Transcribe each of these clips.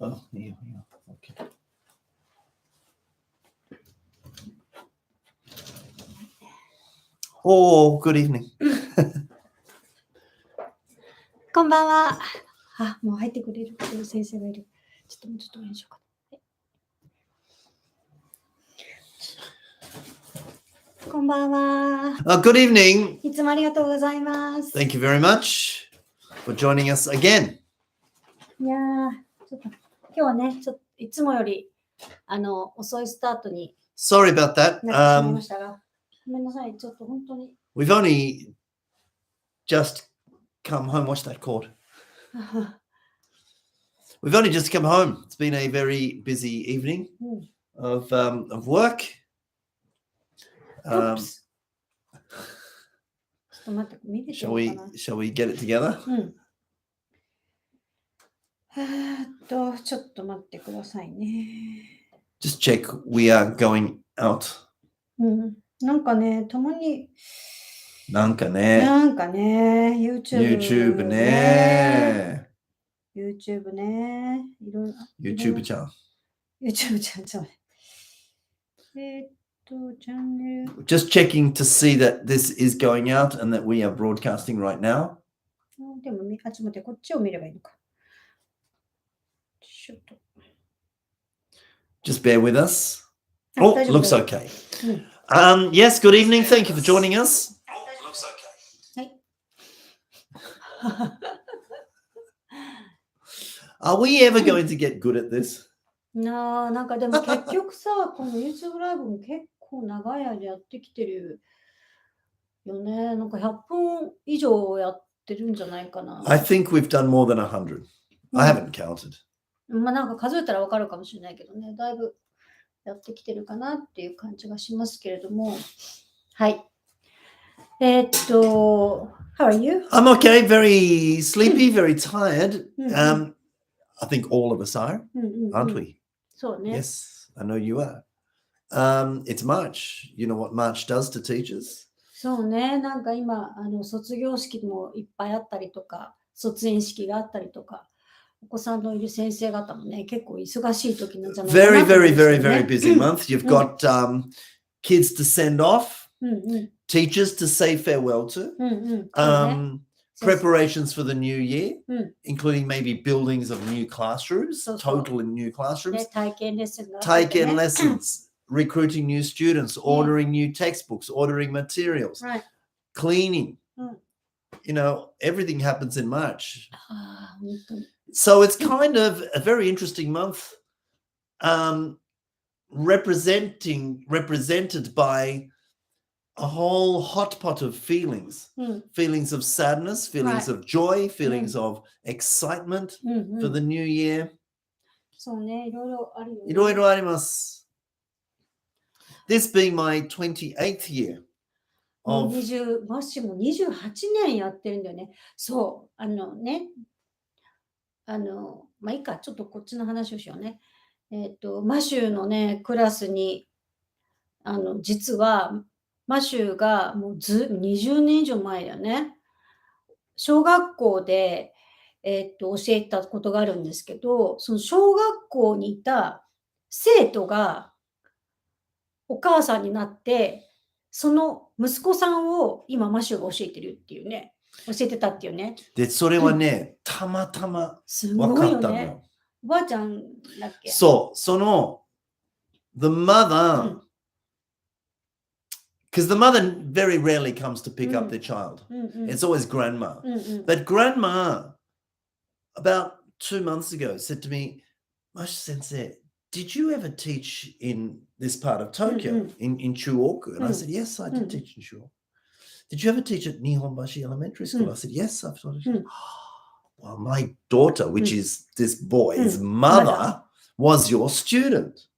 Oh, yeah. Okay. Oh, good evening. こんばんは。あ、もう入ってくれる先生がいる。ちょっとお願いしようか。こんばんは。Good evening. いつもありがとうございます。Thank you very much for joining us again. いやー、ちょっと今日はね、いつもより遅いスタートに Sorry about that. なってしまいましたが、ごめんなさい、ちょっと本当に。We've only just come home. What's that called? We've only just come home. It's been a very busy evening of work. ちょっと待って、見ててようかな。Shall we get it together? ちょっと待ってくださいね。Just check we are going out. なんかね、たまに。なんかね。YouTube ね。YouTube ね。YouTube ちゃん。YouTube ちゃん。チャンネル。Just checking to see that this is going out and that we are broadcasting right now. でも、ちょっと待って、こっちを見ればいいのか。ちょっと。Just bear with us. Oh, looks okay. Yes, good evening. Thank you for joining us. Looks okay. Are we ever going to get good at this? なんかでも結局さ、この YouTube ライブも結構長い間やってきてるよね。なんか100分以上やってるんじゃないかな。I think we've done more than 100. I haven't counted. まあなんか数えたらわかるかもしれないけどね、だいぶやってきてるかなっていう感じがしますけれども。はい。How are you? I'm okay, very sleepy, very tired. I think all of us are, aren't we? そうね。Yes, I know you are. It's March. You know what March does to teachers? そうね。なんか今、卒業式もいっぱいあったりとか、卒園式があったりとか、お子さんのいる先生方もね、結構忙しい時なんじゃないかなと思うんですよね。Very busy month. You've got kids to send off, teachers to say farewell to, preparations for the new year, including maybe buildings of new classrooms, totally new classrooms, 体験レッスンがあってね。 体験 lessons, recruiting new students, ordering new textbooks, ordering materials, cleaning. You know, everything happens in March. So it's kind of a very interesting month, represented by a whole hot pot of feelings, feelings of sadness, feelings of joy, feelings of excitement for the new year. そうね、いろいろあるよね。いろいろあります。This being my 28th year of マッシュも28年やってるんだよね。そう、まあいいか、ちょっとこっちの話をしようね。マシューのね、クラスに、実は、マシューがもう20年以上前だよね。小学校で、教えたことがあるんですけど、その小学校にいた生徒がお母さんになって、その息子さんを今マシューが教えてるっていうね。教えてたっていうね。で、それはね、たまたま分かったのよ。おばあちゃんだっけ？そう、その、the mother, because the mother very rarely comes to pick up their child. It's always grandma. But grandma, about 2 months ago, said to me, Mash Sensei, did you ever teach in this part of Tokyo, in Chuoku? And I said, yes, I did teach in Chuoku. Did you ever teach at Nihonbashi Elementary School? I said, yes, I've taught it. Well, my daughter, which is this boy's mother, was your student.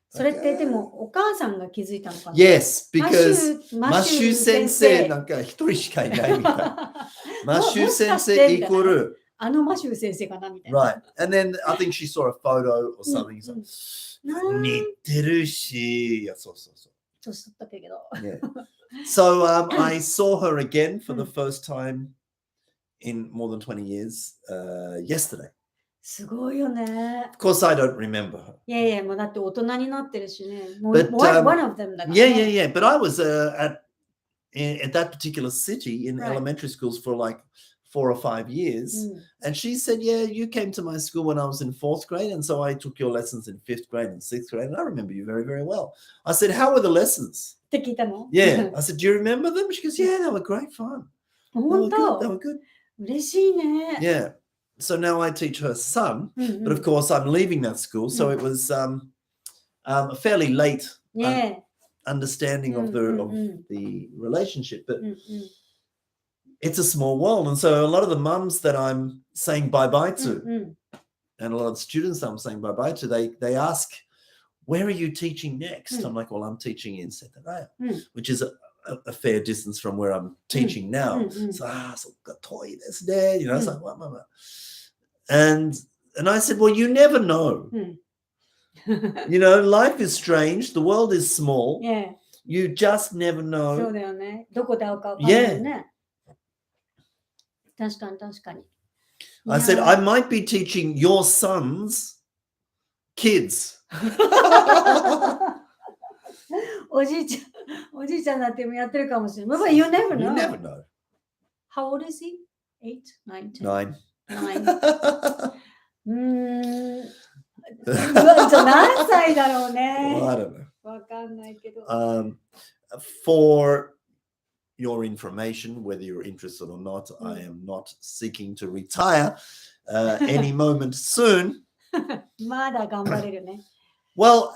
それってでもお母さんが気づいたのかな？ Yes, because マシュー先生なんか一人しかいないみたい。マシュー先生イコールあのマシュー先生かなみたいな。 Right. And then I think she saw a photo or something.似てるし、そうそうそう。年取ったけど。Yeah. So I saw her again for the first time in more than 20 years yesterday. すごいよね。Of course, I don't remember her. いやいや、もうだって大人になってるしね。もう But, one of them だから Yeah, ね。 yeah, yeah. But I was at that particular city in Right. elementary schools for like 4 or 5 years. And she said, yeah, you came to my school when I was in 4th grade. And so I took your lessons in 5th grade and 6th grade. And I remember you very, very well. I said, how were the lessons? って聞いたの Yeah. I said, do you remember them? She goes, yeah, they were great fun. They 本 were good. They 当 were good. 嬉しいね。 Yeah. So now I teach her son. うん But of course, I'm leaving that school. So it was a fairly late ね understanding of the relationship. But うんうん it's a small world. And so a lot of the mums that I'm saying bye-bye うん to, うん and a lot of the students that I'm saying bye-bye to, they ask, where are you teaching next? I'm like, well, I'm teaching in Setaraya, which is a fair distance from where I'm teaching now. So, so toy this day, you know, it's like, what, what. And I said, well, you never know. You know, life is strange. The world is small. ね You just never そう know. だよね。どこで会うか分かんないよね。確かに確かに。 I said, I might be teaching your sons kids. おじいちゃんだってもやってるかもしれない。But you never You know. never know. How old is he? 8, 9, 10? 9. 何歳だろうね。 Well, I don't know. わかんないけど。For your information, whether you're interested or not, I am not seeking to retire any moment soon. まだ頑張れるね。 Well,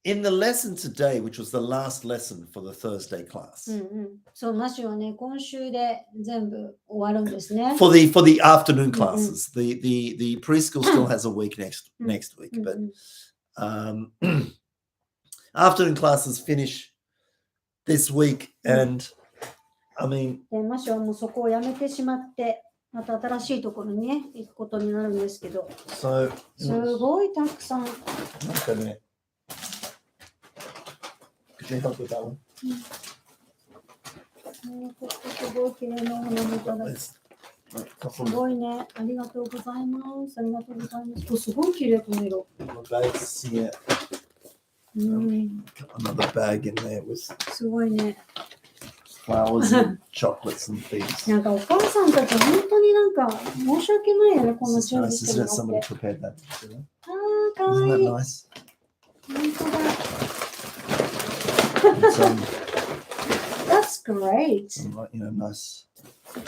in the lesson today, which was the last lesson for the Thursday class, そう、マシュはね、今週で全部終わるんですね。 for the afternoon classes, the preschool still has a week next week, but afternoon classes finish this week, and I mean, でマシュはもうそこをやめてしまって、また新しいところにね、行くことになるんですけど、 so すごいたくさん。 okay, could you help with that one? すごい綺麗なお花もいただいて。 There's すごいね。ありがとうございます。ありがとうございます。すごい綺麗この色。 a couple of bags here, got another bag in there with すごいね。 flowers and chocolates and things. なんかお母さんたち本当になんか申し訳ないよね、この This is 準備 nice, して isn't もら it? って Somebody。prepared that. You know? あー、かわ Isn't いい。 that nice? 本当だ。 Some, That's great. some like, nice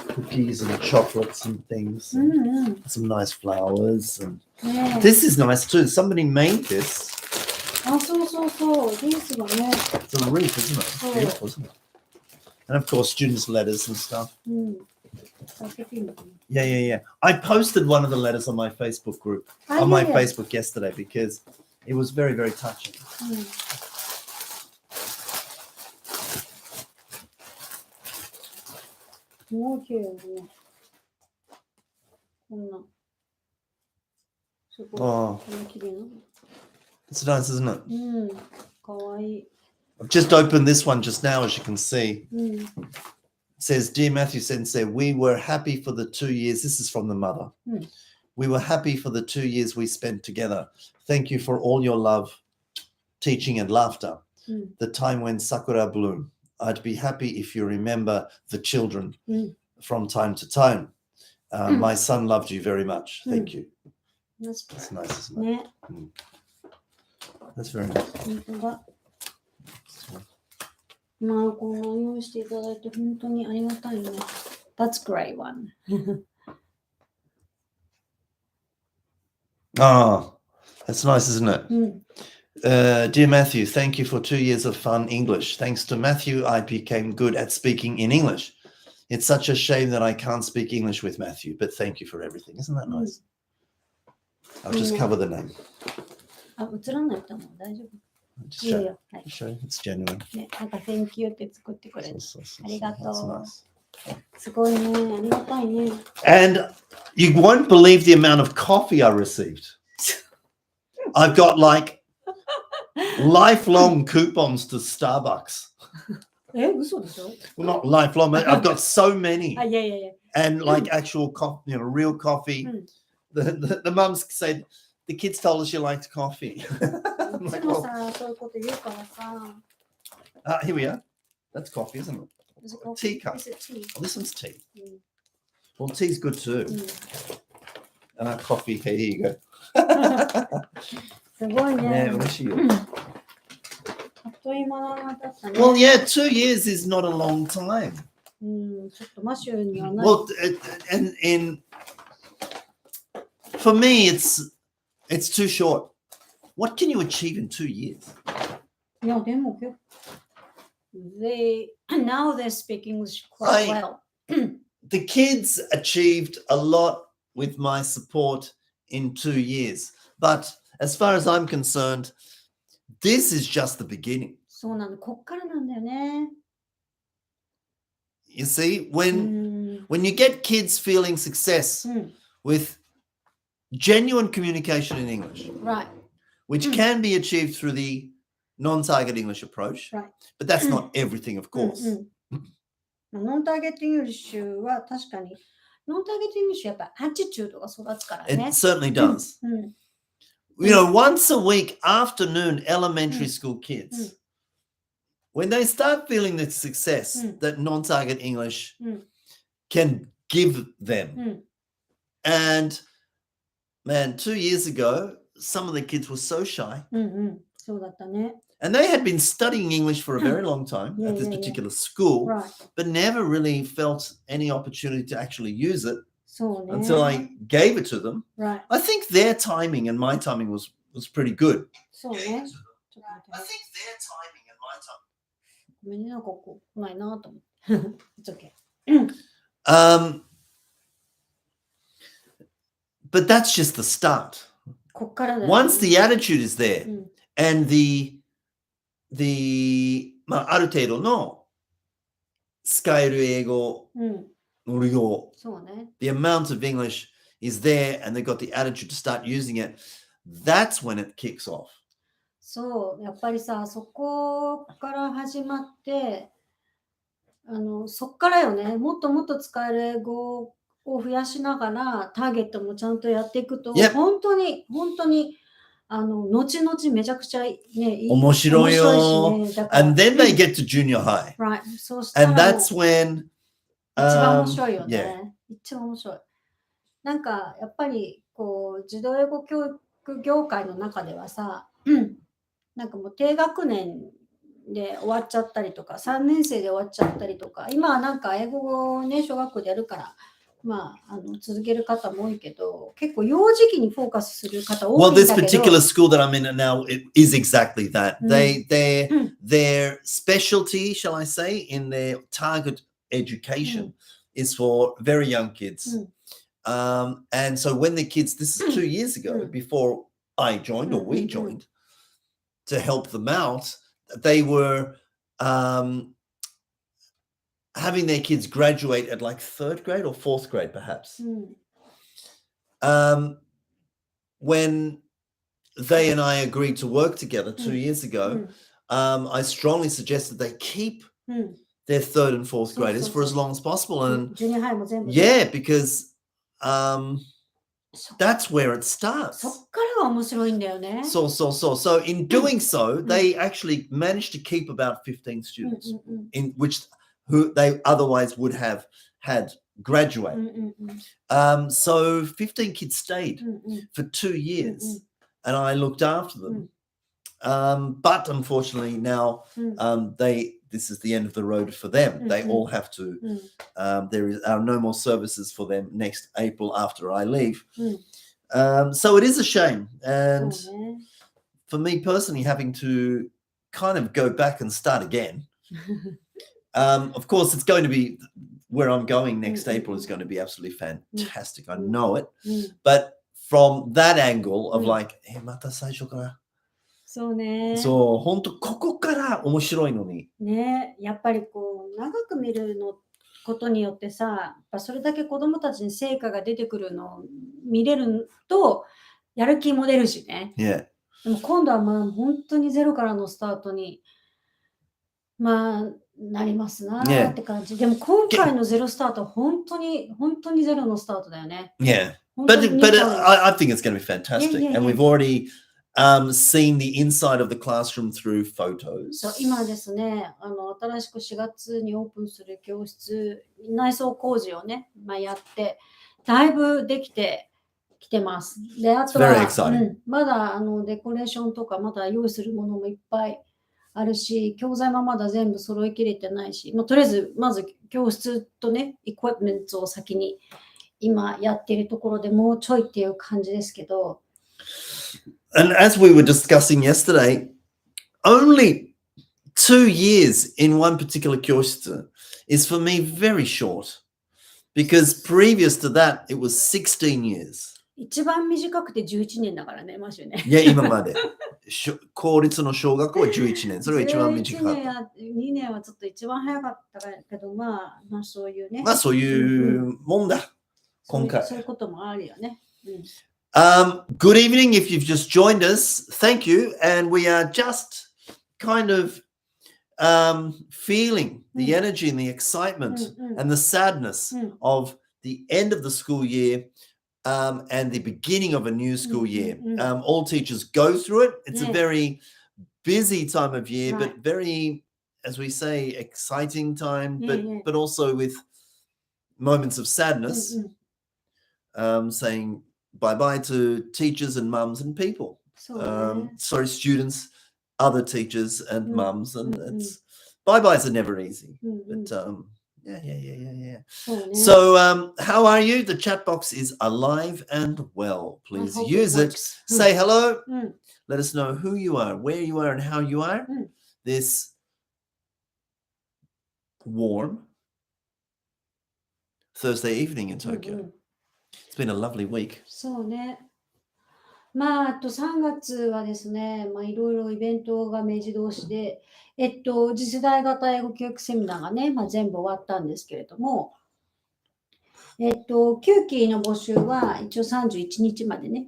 cookies and chocolates and things. うん And うん。 some nice flowers. And ねえ this is nice too. Somebody made this. あ、そうそうそう。リースがね。 It's a wreath, isn't it? Oh. Beautiful, isn't it? And of course, students' letters and stuff. うん。開けていいのか Yeah, yeah, yeah. I posted one of the letters on my Facebook group, な。あ、 on い my やいや Facebook yesterday, because it was very, very touching. うん。すごい綺麗だね。こんな。すごい。 Oh, こんな綺麗なの。 it's nice, isn't it? うん。かわいい。 I've just opened this one just now, as you can see. うん。 It says, Dear Matthew Sensei, we were happy for the 2 years. This is from the mother. We were happy for the 2 years we spent together. Thank you for all your love, teaching, and laughter. The time when sakura bloomed. I'd be happy if you remember the children from time to time. My son loved you very much. Thank you. That's That's nice, isn't it? ね。 That's very nice. 本当だ。まあ、こんな用意していただいて本当にありがたいね。That's great one. Oh, that's nice, isn't it? Dear Matthew, thank you for 2 years of fun English. Thanks to Matthew, I became good at speaking in English. It's such a shame that I can't speak English with Matthew, but thank you for everything. Isn't that nice? I'll just cover the name. あ、映らないと思う。大丈夫。 Just いいよ show, よ。はい。 show it's genuine. ね、なんか Thank you って作ってくれる。 So, ありがとう。 that's nice. すごいね。ありがたいね。 And you won't believe the amount of coffee I received. I've got like lifelong coupons to Starbucks. 嘘でしょ Well, not lifelong. I've got so many. いやいやいや。And like actual coffee, real coffee. The mums said the kids told us you liked coffee. いつもさ、そういうこと言うからさ。Here we are. That's coffee, isn't it? Tea cup. Is it tea? Oh, this one's tea. Well, tea's good too. And our coffee. Here you go. すごいね。ね、嬉しいよ。あっという間だったね。Well, yeah, 2 years is not a long time. ちょっとマシューにはない。Well, and for me, it's too short. What can you achieve in 2 years? いや、でもnow they speak English quite well. The kids achieved a lot with my support in 2 years. But as far as I'm concerned, this is just the beginning. そうなの、こっからなんだよね。You see, when you get kids feeling success with genuine communication in English, Right. which can be achieved through the non-target English approach, Right. but that's not everything, of course. ノンターゲットイングリッシュは確かに、ノンターゲットイングリッシュはやっぱアティチュードが育つからね。It certainly does. Once a week, afternoon, elementary school kids, when they start feeling the success that non-target English can give them, and man, 2 years ago, some of the kids were so shy. そうだったね。 And they had been studying English for a very long time at this particular school, but never really felt any opportunity to actually use it until I gave it to them. I think their timing and my timing was pretty good. そうね。I think their timing and my timing. ごめんね、なんかこう、ないなと思って。It's okay. But that's just the start. こっからだよね。 Once the attitude is there andまあ、ある程度の使える英語の量、そうね。the amount of English is there and they've got the attitude to start using it, that's when it kicks off. そう、やっぱりさ、そこから始まって、そっからよね、もっともっと使える英語を増やしながら、ターゲットもちゃんとやっていくと、本当に、後々めちゃくちゃね、面白いよ。And then they get to junior high. Right. そうしたら And that's when 一番面白いよね。一番面白い。なんか、やっぱり、こう、児童英語教育業界の中ではさ、なんかもう低学年で終わっちゃったりとか、3年生で終わっちゃったりとか、今はなんか英語をね、小学校でやるから、まあ、続ける方も多いけど、結構幼児期にフォーカスする方多いんだけど。Well, this particular school that I'm in now is exactly that. Their specialty, shall I say, in their target education is for very young kids. And so when the kids, this is 2 years ago, before I joined or we joined, to help them out, they were having their kids graduate at like 3rd grade or 4th grade, perhaps. When they and I agreed to work together 2 years ago, I strongly suggested they keep their 3rd and 4th graders for as long as possible. And yeah, because that's where it starts. そっからが面白いんだよね。So in doing so, they actually managed to keep about 15 students in which who they otherwise would have had graduate. So 15 kids stayed for 2 years and I looked after them. But unfortunately now this is the end of the road for them. They all have to, there are no more services for them next April after I leave. So it is a shame. And for me personally, having to kind of go back and start again, of course, it's going to be where I'm going next April is going to be absolutely fantastic. I know it. But from that angle of like, また最初から。そうね。そう、本当ここから面白いのに。ね、やっぱりこう長く見るのことによってさ、やっぱそれだけ子どもたちに成果が出てくるのを見れるとやる気も出るしね。Yeah. でも今度はまあ本当にゼロからのスタートに。まあ、なりますなーって感じ。でも今回のゼロスタート、本当にゼロのスタートだよね。Yeah. 本当 But に but ニューチャレンジ。 I think it's going to be fantastic. Yeah, yeah, And yeah. we've already seen the inside of the classroom through そう photos. 今ですね、新しく4月にオープンする教室、内装工事をね、やって、だいぶできてきてます。で、あ It's と very は、exciting. まだデコレーションとか、まだ用意するものもいっぱいあるし、教材もまだ全部揃いきれてないし、とりあえず、まず教室とね、エクイプメントを先に今やっているところでもうちょいっていう感じですけど。And as we were discussing yesterday, only 2 years in one particular kyoshitsu is for me very short. Because previous to that, it was 16 years. 一番短くて11年だからね、マジね。いや、今まで。公立の小学校は11年。それが一番短か11った。年や2年はちょっと一番早かったけど、まあそういうね。まあそういうもんだ。今回。そういうこともあるよね。Good evening. If you've just joined us, thank you. And we are just kind of feeling the energy and the excitement and the sadness of the end of the school year and the beginning of a new school year. All teachers go through it. It's a very busy time of year, but very, as we say, exciting time, but also with moments of sadness, saying bye-bye to teachers and mums and people. Sorry, students, other teachers and mums, and it's bye-byes are never easy. But yeah. So how are you? The chat box is alive and well. Please use it. Say hello. Let us know who you are, where you are, and how you are. This warm Thursday evening in Tokyo. It's been a lovely week. そうね。まあ、あと3月はですね、いろいろイベントが目白押しで、次世代型英語教育セミナーがね、全部終わったんですけれども、9期の募集は一応31日までね、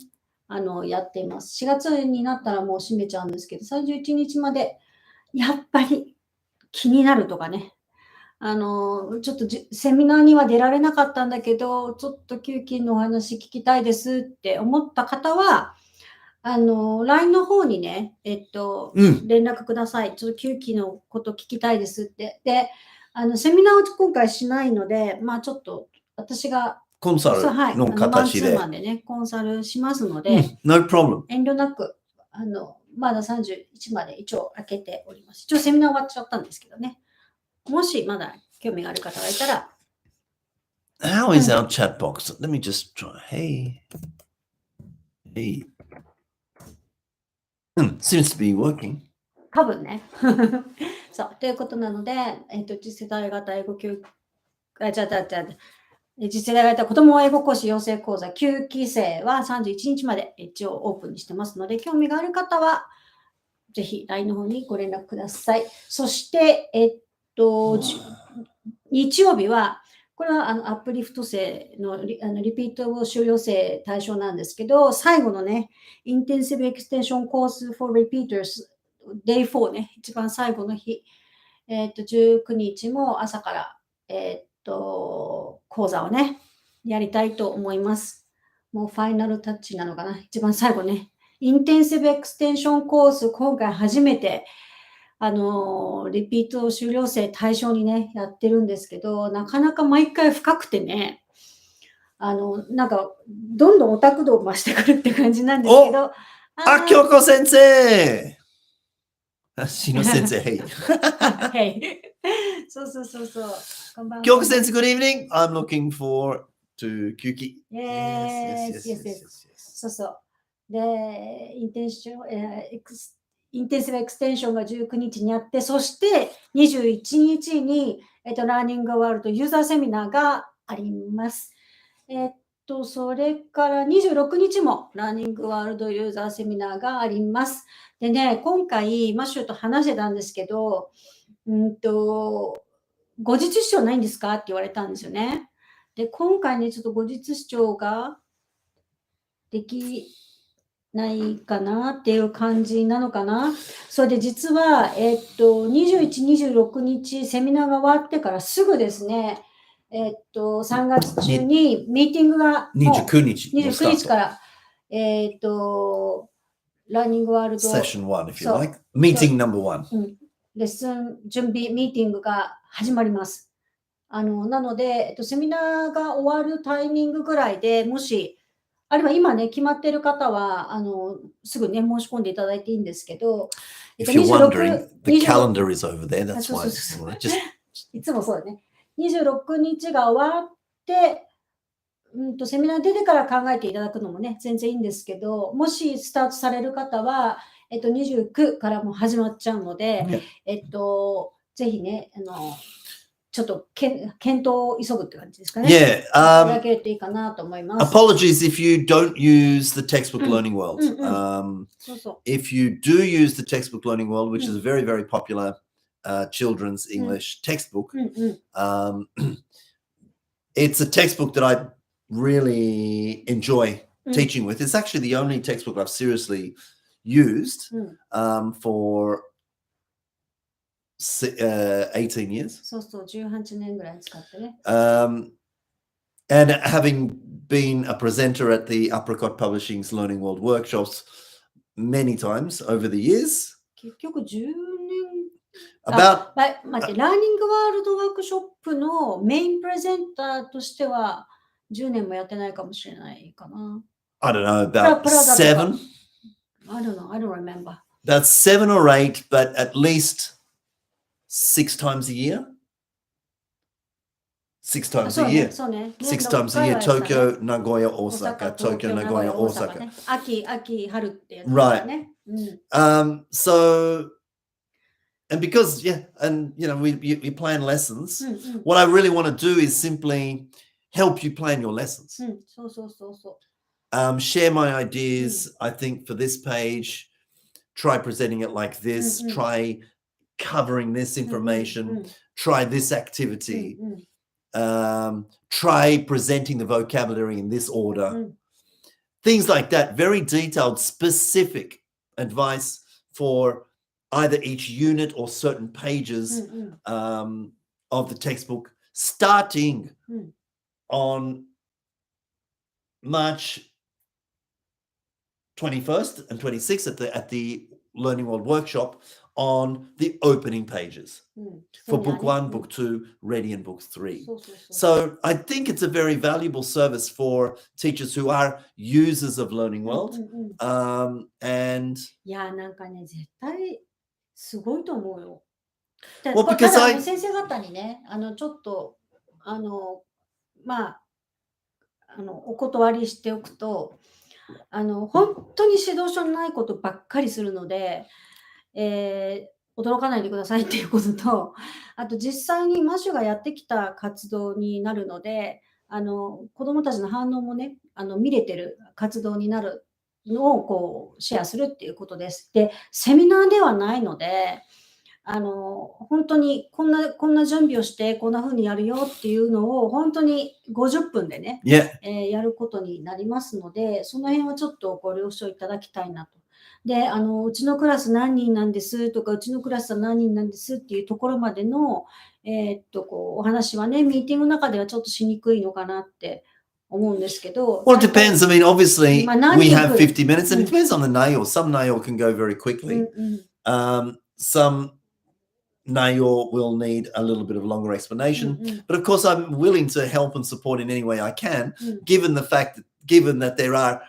やっています。4月になったらもう閉めちゃうんですけど、31日までやっぱり気になるとかね、ちょっとセミナーには出られなかったんだけど、ちょっと9期のお話聞きたいですって思った方は、LINE の方にね、連絡ください。ちょっと9期のこと聞きたいですって。で、セミナーを今回しないので、ちょっと私がコンサルの形で。マンツーマンでね、コンサルしますので、No problem. 遠慮なく、まだ31まで一応開けております。一応セミナー終わっちゃったんですけどね。もしまだ興味がある方がいたら。How is our chat box? Let me just try. Hey. Seems to be working. 多分ね。そう、ということなので、次世代型英語教育、次世代型子ども英語講師養成講座9期生は31日まで一応オープンにしてますので、興味がある方は、ぜひ LINE の方にご連絡ください。そして、日曜日は、これはアップリフト生のリピート修了生対象なんですけど、最後のね、インテンシブエクステンションコース for repeaters Day 4ね、一番最後の日、19日も朝から、講座をね、やりたいと思います。もうファイナルタッチなのかな、一番最後ね。インテンシブエクステンションコース、今回初めて、リピート修了生対象にね、やってるんですけど、なかなか毎回深くてね、なんか、どんどんオタク度を増してくるって感じなんですけど。京子先生しの先生、hey. Hey. そう。京子先生、good evening. I'm looking for to 9期。Yes. そう。で、インテンシブエクステンションが19日にあって、そして21日に、ラーニングワールドユーザーセミナーがあります。それから26日もラーニングワールドユーザーセミナーがあります。でね、今回、マッシュと話してたんですけど、後日視聴ないんですかって言われたんですよね。で、今回ね、ちょっと後日視聴ができないかなっていう感じなのかな。それで実は、21、26日セミナーが終わってからすぐですね、3月中にミーティングが29日29日から、ラーニングワールド Session 1, if you like. Meeting number 1. レッスン準備ミーティングが始まります。なので、セミナーが終わるタイミングぐらいでもし、あるいは今ね、決まっている方は、すぐね、申し込んでいただいていいんですけど、If you're wondering, the calendar is over there. That's そう why. そうそう Just いつもそうだね。26日が終わって、セミナー出てから考えていただくのもね、全然いいんですけど、もしスタートされる方は、29からも始まっちゃうので、 yeah. ぜひね、ちょっと検討を急ぐって感じですかね。 Yeah. いただけるといいかなと思います。Apologies if you don't use the textbook Learning World. そうそう。 If you do use the textbook Learning World, which is a very, very popular children's English textbook, it's a textbook that I really enjoy teaching with. It's actually the only textbook I've seriously used for 18 years. そうそう、18年ぐらい使ってね。And having been a presenter at the Apricot Publishing's Learning World workshops many times over the years. 結局10年 About 待って、ラーニングワールドワークショップのメインプレゼンターとしては10年もやってないかもしれないかな。I don't know, about 7. I don't know, I don't remember. About 7 or 8, but at least 6 times a year. 6 times a year. そうね。 6 times a year. Tokyo, Nagoya, Osaka. Tokyo, Nagoya, Osaka. 秋、春ってやつだね。So, and because, and you know, we plan lessons. What I really want to do is simply help you plan your lessons. Share my ideas. I think for this page, try presenting it like this. Try covering this information. Try this activity. Try presenting the vocabulary in this order. Things like that. Very detailed, specific advice for either each unit or certain pages of the textbook, starting on March 21st and 26th at the Learning World workshop on the opening pages for book 1, book 2, ready, and book 3. So I think it's a very valuable service for teachers who are users of Learning World. And いや、なんかね、絶対すごいと思うよ。Well, because ただ先生方にね、ちょっとお断りしておくと、本当に指導書のないことばっかりするので、驚かないでくださいっていうことと、あと実際にマシュがやってきた活動になるので、子どもたちの反応もね、見れてる活動になるのをこうシェアするっていうことです。で、セミナーではないので、本当にこんな準備をしてこんな風にやるよっていうのを本当に50分でね、やることになりますので、その辺はちょっとご了承いただきたいなと。で、うちのクラス何人なんですとか、うちのクラスは何人なんですっていうところまでの、お話はね、ミーティングの中ではちょっとしにくいのかなって思うんですけど。Well, it depends. I mean, obviously, we have 50 minutes, and it depends on the nail. Some nail can go very quickly. Some nail will need a little bit of longer explanation. But of course, I'm willing to help and support in any way I can, given that there are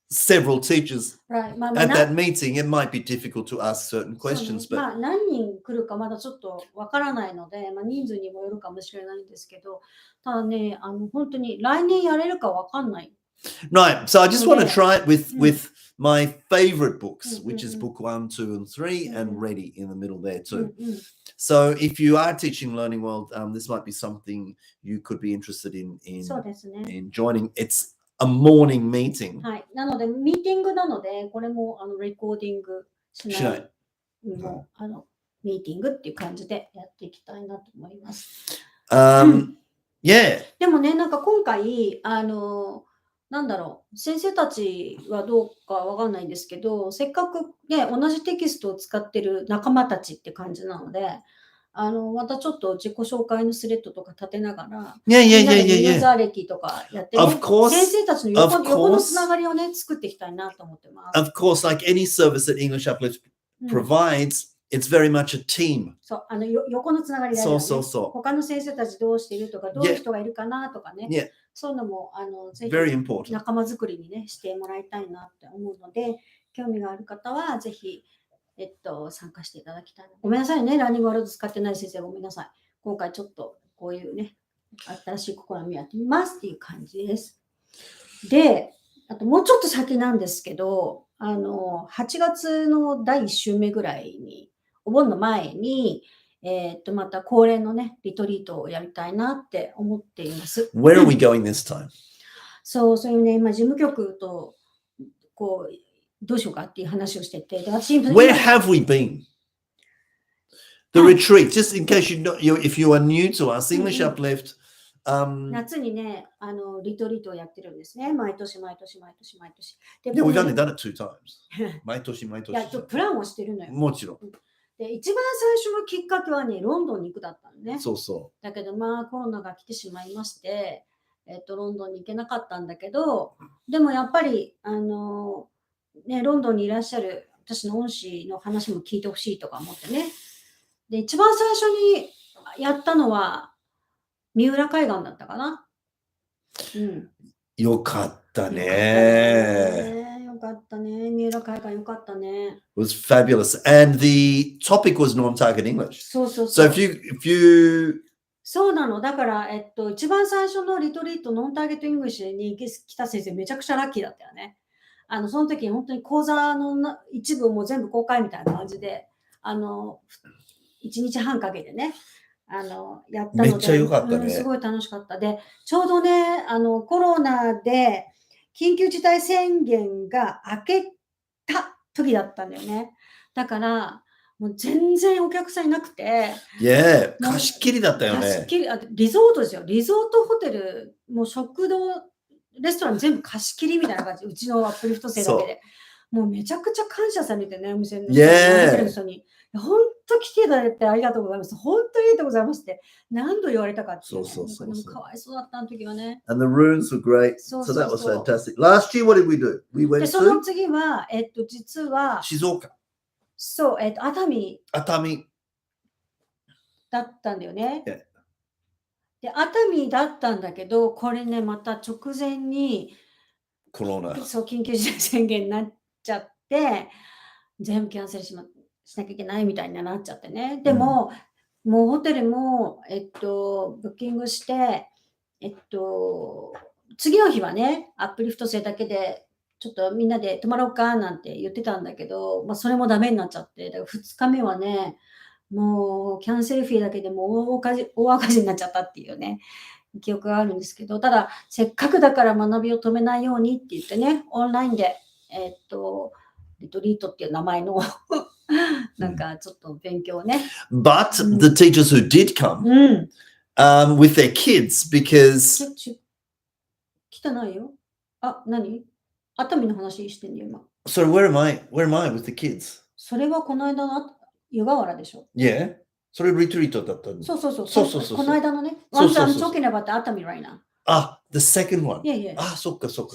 several teachers at that meeting, it might be difficult to ask certain questions. But 何人来るかまだちょっとわからないので、人数にもよるかもしれないんですけど、ただね、本当に来年やれるかわかんない。Right. So I just want to try it with my favorite books, which is book 1, 2, and 3, and ready in the middle there too. So if you are teaching Learning World, this might be something you could be interested in joining. It's a morning meeting. はい。なので、ミーティングなので、これもレコーディングしない。もうミーティングっていう感じでやっていきたいなと思います。Yeah. でもね、なんか今回、なんだろう、先生たちはどうかわかんないんですけど、せっかくね、同じテキストを使ってる仲間たちって感じなので、またちょっと自己紹介のスレッドとか立てながら、Yeah, み yeah, んな yeah, で yeah, ユー yeah. ザー歴とかやってね、 Of course, 先生たちの of 横の course, つながりをね、作っていきたいなと思ってます。 of course, like any service that English Uplift うん、 provides, it's very much a team. そう、横のつながりだよね。そうそうそう。他の先生たちどうしているとか、どういう人がいるかなとかね。Yeah, そういうのも、ぜひ very important. 仲間作りにね、してもらいたいなって思うので、興味がある方はぜひ、参加していただきたい。ごめんなさいね、ラーニングワールド使ってない先生、ごめんなさい。今回ちょっとこういうね、新しい試みをやってみますっていう感じです。で、あともうちょっと先なんですけど、8月の第1週目ぐらいに、お盆の前に、また恒例のね、リトリートをやりたいなって思っています。 Where are we going this time? そういうね、今事務局とこうどうしようかっていう話をしてて、で私 Where have we been? The retreat, just in case if you are new to us, English Uplift. 夏にね、リトリートをやってるんですね。毎年。で、Yeah, we've only done it 2 times. 毎年。いや、プランをしてるのよ。もちろん。で、一番最初のきっかけはね、ロンドンに行くだったのね。そうそう。だけど、コロナが来てしまいまして、ロンドンに行けなかったんだけど、でもやっぱり、ロンドンにいらっしゃる私の恩師の話も聞いてほしいとか思ってね。で、一番最初にやったのは、三浦海岸だったかな。よかったね。よかったね。三浦海岸よかったね。It was fabulous. And the topic was non-target English. そう。So if you そうなの。だから、一番最初のリトリート、ノンターゲットイングリッシュに来た先生、めちゃくちゃラッキーだったよね。その時、本当に講座の一部をもう全部公開みたいな感じで、1日半かけてね、やったので、めっちゃ良かったね。すごい楽しかった。で、ちょうどね、コロナで緊急事態宣言が明けた時だったんだよね。だから、もう全然お客さんいなくて。Yeah、貸し切りだったよね。貸し切り、リゾートですよ。リゾートホテル、もう食堂、レストラン全部貸し切りみたいな感じ。うちのアップリフト生だけで。もうめちゃくちゃ感謝されてね、お店の人に。本当来ていただいてありがとうございます。本当にありがとうございますって何度言われたかっていう、ね。かわいそうだったあの時はね。And the rooms were great. So that was fantastic. Last year, what did we do? We went で、その次は、実は、静岡。そう、熱海。熱海。だったんだよね。Yeah. で、熱海だったんだけど、これね、また直前に、コロナ。そう、緊急事態宣言になっちゃって、全部キャンセルしなきゃいけないみたいになっちゃってね。でも、もうホテルも、ブッキングして、次の日はね、アップリフト生だけで、ちょっとみんなで泊まろうかなんて言ってたんだけど、それもダメになっちゃって、だから2日目はね、もうキャンセルフィーだけでも大赤字になっちゃったっていうね、記憶があるんですけど、ただ、せっかくだから学びを止めないようにって言ってね、オンラインで、リトリートっていう名前のなんかちょっと勉強ね。But the teachers who did come with their kids, because 来てないよ。何？熱海の話してんだよ今。So where am I with the kids? それはこの間の湯河原でしょ。Yeah. それリトリートだったんだ。そう。この間のね。I'm talking about the 熱海 right now. The second one. Yeah. そっか。そう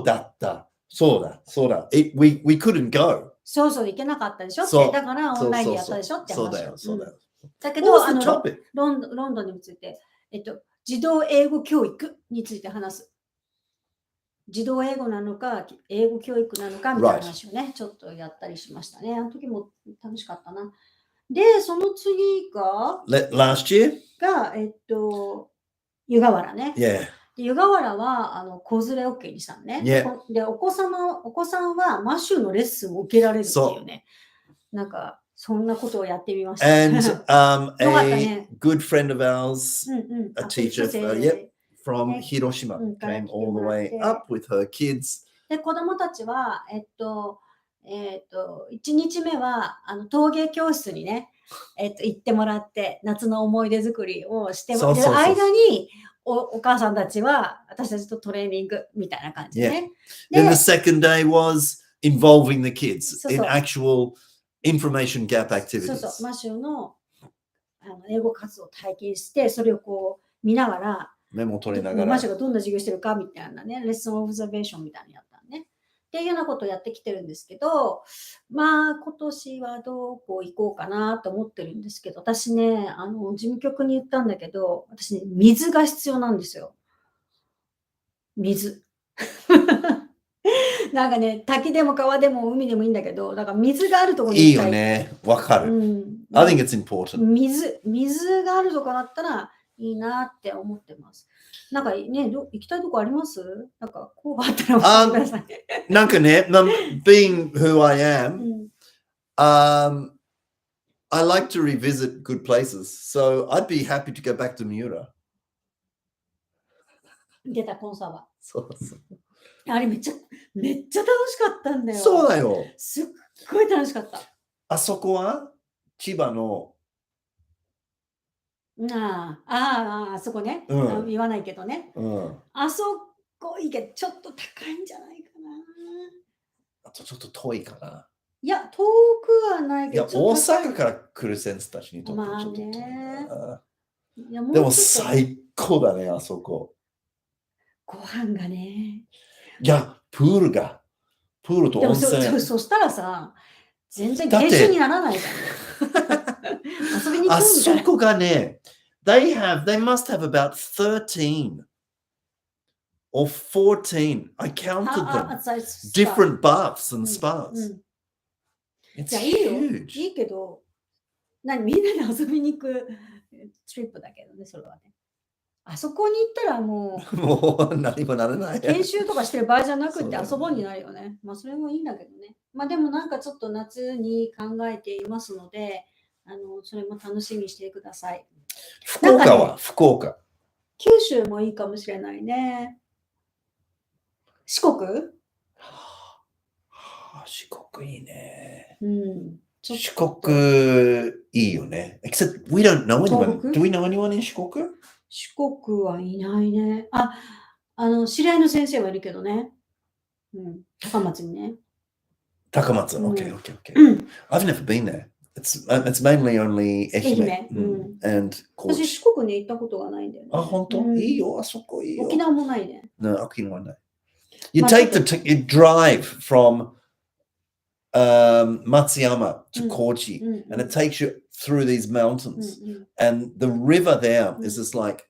だった。そうだ。We couldn't go. そう、行けなかったでしょって。だからオンラインでやったでしょって話。そうだよ。だけど、ロンドンについて、児童英語教育について話す。児童英語なのか、英語教育なのかみたいな話をね、ちょっとやったりしましたね。あの時も楽しかったな。で、その次が、Last year? が、湯河原ね。Yeah. 湯河原は子連れ OK にしたのね。Yeah. で、お子さんはマシューのレッスンを受けられるっていうね。なんか、そんなことをやってみました。And a good friend of ours, a teacher, from Hiroshima, came all the way up with her kids. で、子供たちは、1日目は陶芸教室にね、行ってもらって、夏の思い出作りをしてもらって、間にお母さんたちは私たちとトレーニングみたいな感じね。Then the second day was involving the kids そうそう in actual information gap そう activities. そう、マシューの英語活動を体験して、それをこう見ながら、メモ取りながら。マシューがどんな授業してるかみたいなね、レッスンオブザベーションみたいなのやったのね。っていうようなことをやってきてるんですけど、まあ今年はどこ行こうかなと思ってるんですけど、私ね、事務局に言ったんだけど、私ね、水が必要なんですよ。水。なんかね、滝でも川でも海でもいいんだけど、だから水があるところにいい行きたい。よね。わかる。I think it's important. 水があるとこだったらいいなって思ってます。なんかね、行きたいとこあります？なんかこうがあったら教えてください。なんかね、being who I am, I like to revisit good places. So I'd be happy to go back to Miura. 出たコンサバ。そうそう。あれめっちゃ楽しかったんだよ。そうだよ。すっごい楽しかった。あそこは千葉のあそこね、言わないけどね。あそこいいけど、ちょっと高いんじゃないかな。あとちょっと遠いかな。いや、遠くはないけど、大阪から来る選手たちにとってはちょっと遠いな。でも最高だね、あそこ。ご飯がね。いや、プールと温泉。でもそしたらさ、全然研修にならないじゃん。遊びに行くみたいな。あそこがね、they must have about 13 or 14. I counted them. Different baths and spas. It's huge. いいけど、みんなで遊びに行くトリップだけどね、それはね。あそこに行ったらもう何もならない。研修とかしてる場合じゃなくて遊ぼうになるよね。まあそれもいいんだけどね。まあでもなんかちょっと夏に考えていますので、それも楽しみにしてください。福岡は、福岡。九州もいいかもしれないね。四国？四国いいね。四国いいよね。Except we don't know anyone. Do we know anyone in 四国？四国はいないね。知り合いの先生はいるけどね。高松にね。高松。Okay. I've never been there. It's mainly only 愛媛。and 高知。私四国に行ったことがないんだよね。本当？いいよ、あそこいいよ。沖縄もないね。沖縄ない。You drive from Matsuyama to Kochi, and it takes you through these mountains, and the river there is this like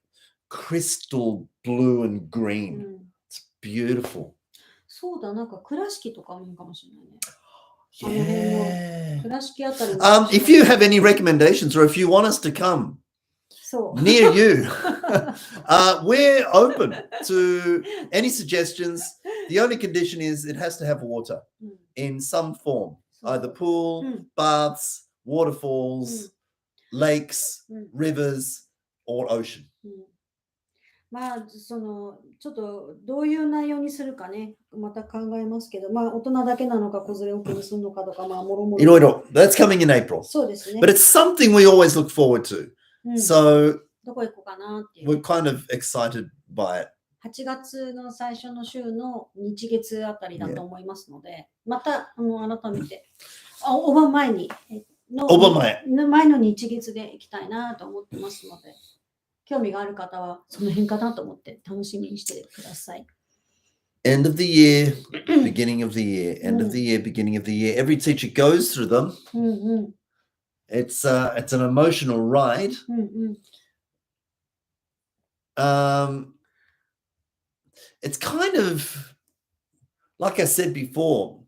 crystal blue and green. It's beautiful. そうだ、なんか倉敷とかもいいかもしれないね。Yeah. If you have any recommendations, or if you want us to come near you, we're open to any suggestions. The only condition is it has to have water in some form, either pool, baths, waterfalls, lakes, rivers, or ocean. まあ、ちょっとどういう内容にするかね、また考えますけど、まあ、大人だけなのか、子連れを気にするのかとか、まあ、もろもろ。いろいろ。That's coming in April. そうですね。But it's something we always look forward to. So, どこ行こうかなっていう。we're kind of excited by it. 8月の最初の週の日月あたりだと思いますので、また改めて、お盆前に、前の日月で行きたいなと思ってますので。興味がある方はその辺かなと思って楽しみにしてください。End of the year, beginning of the year, end of the year, beginning of the year. Every teacher goes through them. It's an emotional ride. It's kind of like I said before,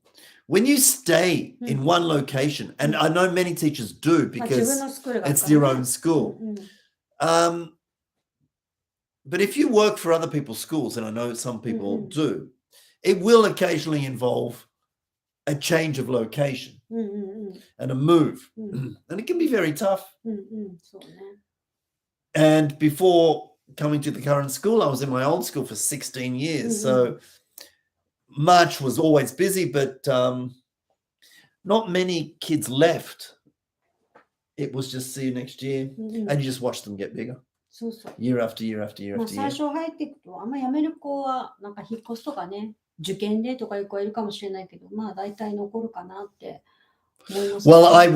when you stay in one location, and I know many teachers do because it's their own school. But if you work for other people's schools, and I know some people do, it will occasionally involve a change of location and a move. And it can be very tough. And before coming to the current school, I was in my old school for 16 years. So March was always busy, but not many kids left. It was just see you next year, and you just watch them get bigger. そうそう。 year after year after year まあ after 最 year. 初入っていくと、あんま辞める子は、なんか引っ越すとかね、受験でとかいう子はいるかもしれないけど、まあ大体残るかなって思いますけど Well, I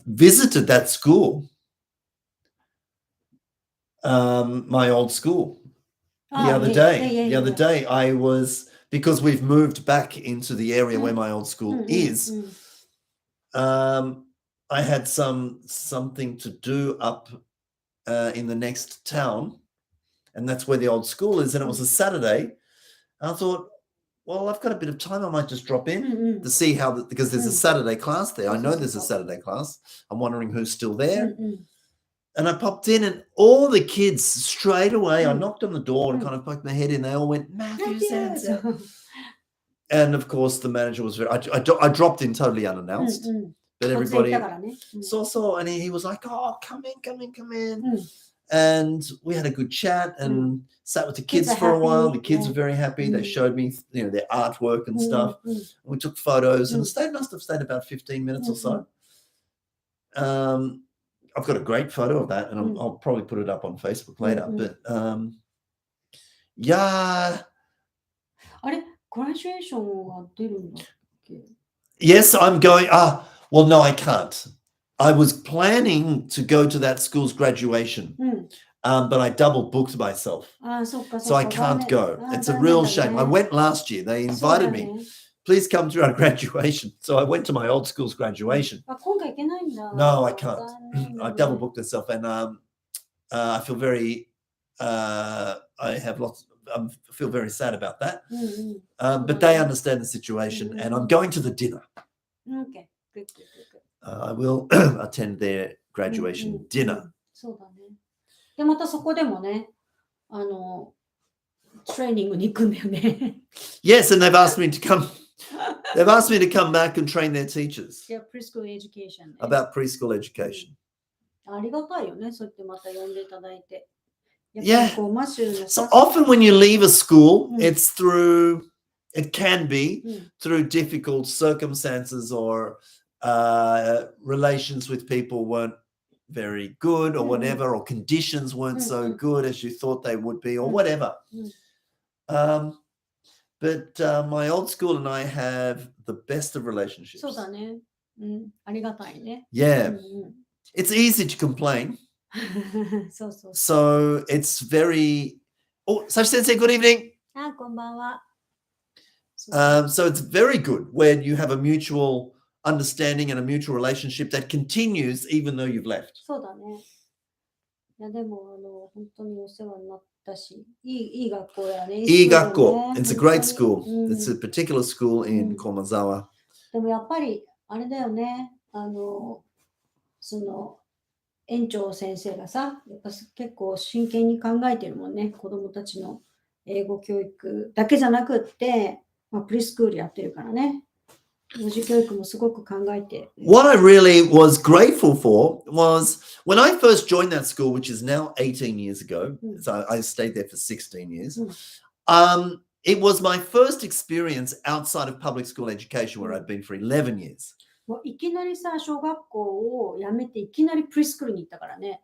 visited that school, my old school, the other day. The other day, I was, because we've moved back into the area where my old school is, I had something to do up in the next town, and that's where the old school is, and it was a Saturday. I thought, well, I've got a bit of time. I might just drop in to see how, because there's a Saturday class there. I know there's a Saturday class. I'm wondering who's still there. And I popped in, and all the kids straight away, I knocked on the door and kind of poked my head in. They all went, Matthew Sensei. And of course, the manager was I dropped in totally unannounced. But everybody saw, and he was like, oh, come in. And we had a good chat and sat with the kids for a while. The kids were very happy. They showed me, their artwork and stuff. We took photos, and the must have stayed about 15 minutes or so. I've got a great photo of that, and I'll probably put it up on Facebook later. But yeah. あれ、グラジュエーションが出るんだっけ? Yes, I'm going. Well, no, I can't. I was planning to go to that school's graduation, but I double booked myself. So I can't go. It's a real shame. I went last year. They invited me. Please come to our graduation. So I went to my old school's graduation. No, I can't. I double booked myself, and I feel very. I feel very sad about that. But they understand the situation, and I'm going to the dinner. Okay, good. I will attend their graduation dinner. そうだね。で、またそこでもね、トレーニングに行くんだよね。Yes, and they've asked me to come. They've asked me to come back and train their teachers. Yeah, preschool education. About preschool education. ありがたいよね、そうやってまた呼んでいただいて。Yeah. So often when you leave a school, it can be through difficult circumstances, or relations with people weren't very good or whatever, or conditions weren't so good as you thought they would be, or whatever. But my old school and I have the best of relationships. そうだね。ありがたいね。Yeah. It's easy to complain. そうそう。 So it's very... Oh, Sashi Sensei, good evening. こんばんは。So it's very good when you have a mutual understanding and a mutual relationship that continues even though you've left. そうだね。いやでも本当にお世話になったし、いい学校やね。いい学校。It's a great school. It's a particular school in Komazawa. でもやっぱりあれだよね。その園長先生がさ、やっぱ結構真剣に考えてるもんね。子どもたちの英語教育だけじゃなくって、プリスクールやってるからね。文字教育もすごく考えて。What I really was grateful for was when I first joined that school, which is now 18 years ago. So I stayed there for 16 years. It was my first experience outside of public school education, where I'd been for 11 years. いきなりさ、小学校を辞めていきなりプリスクールに行ったからね。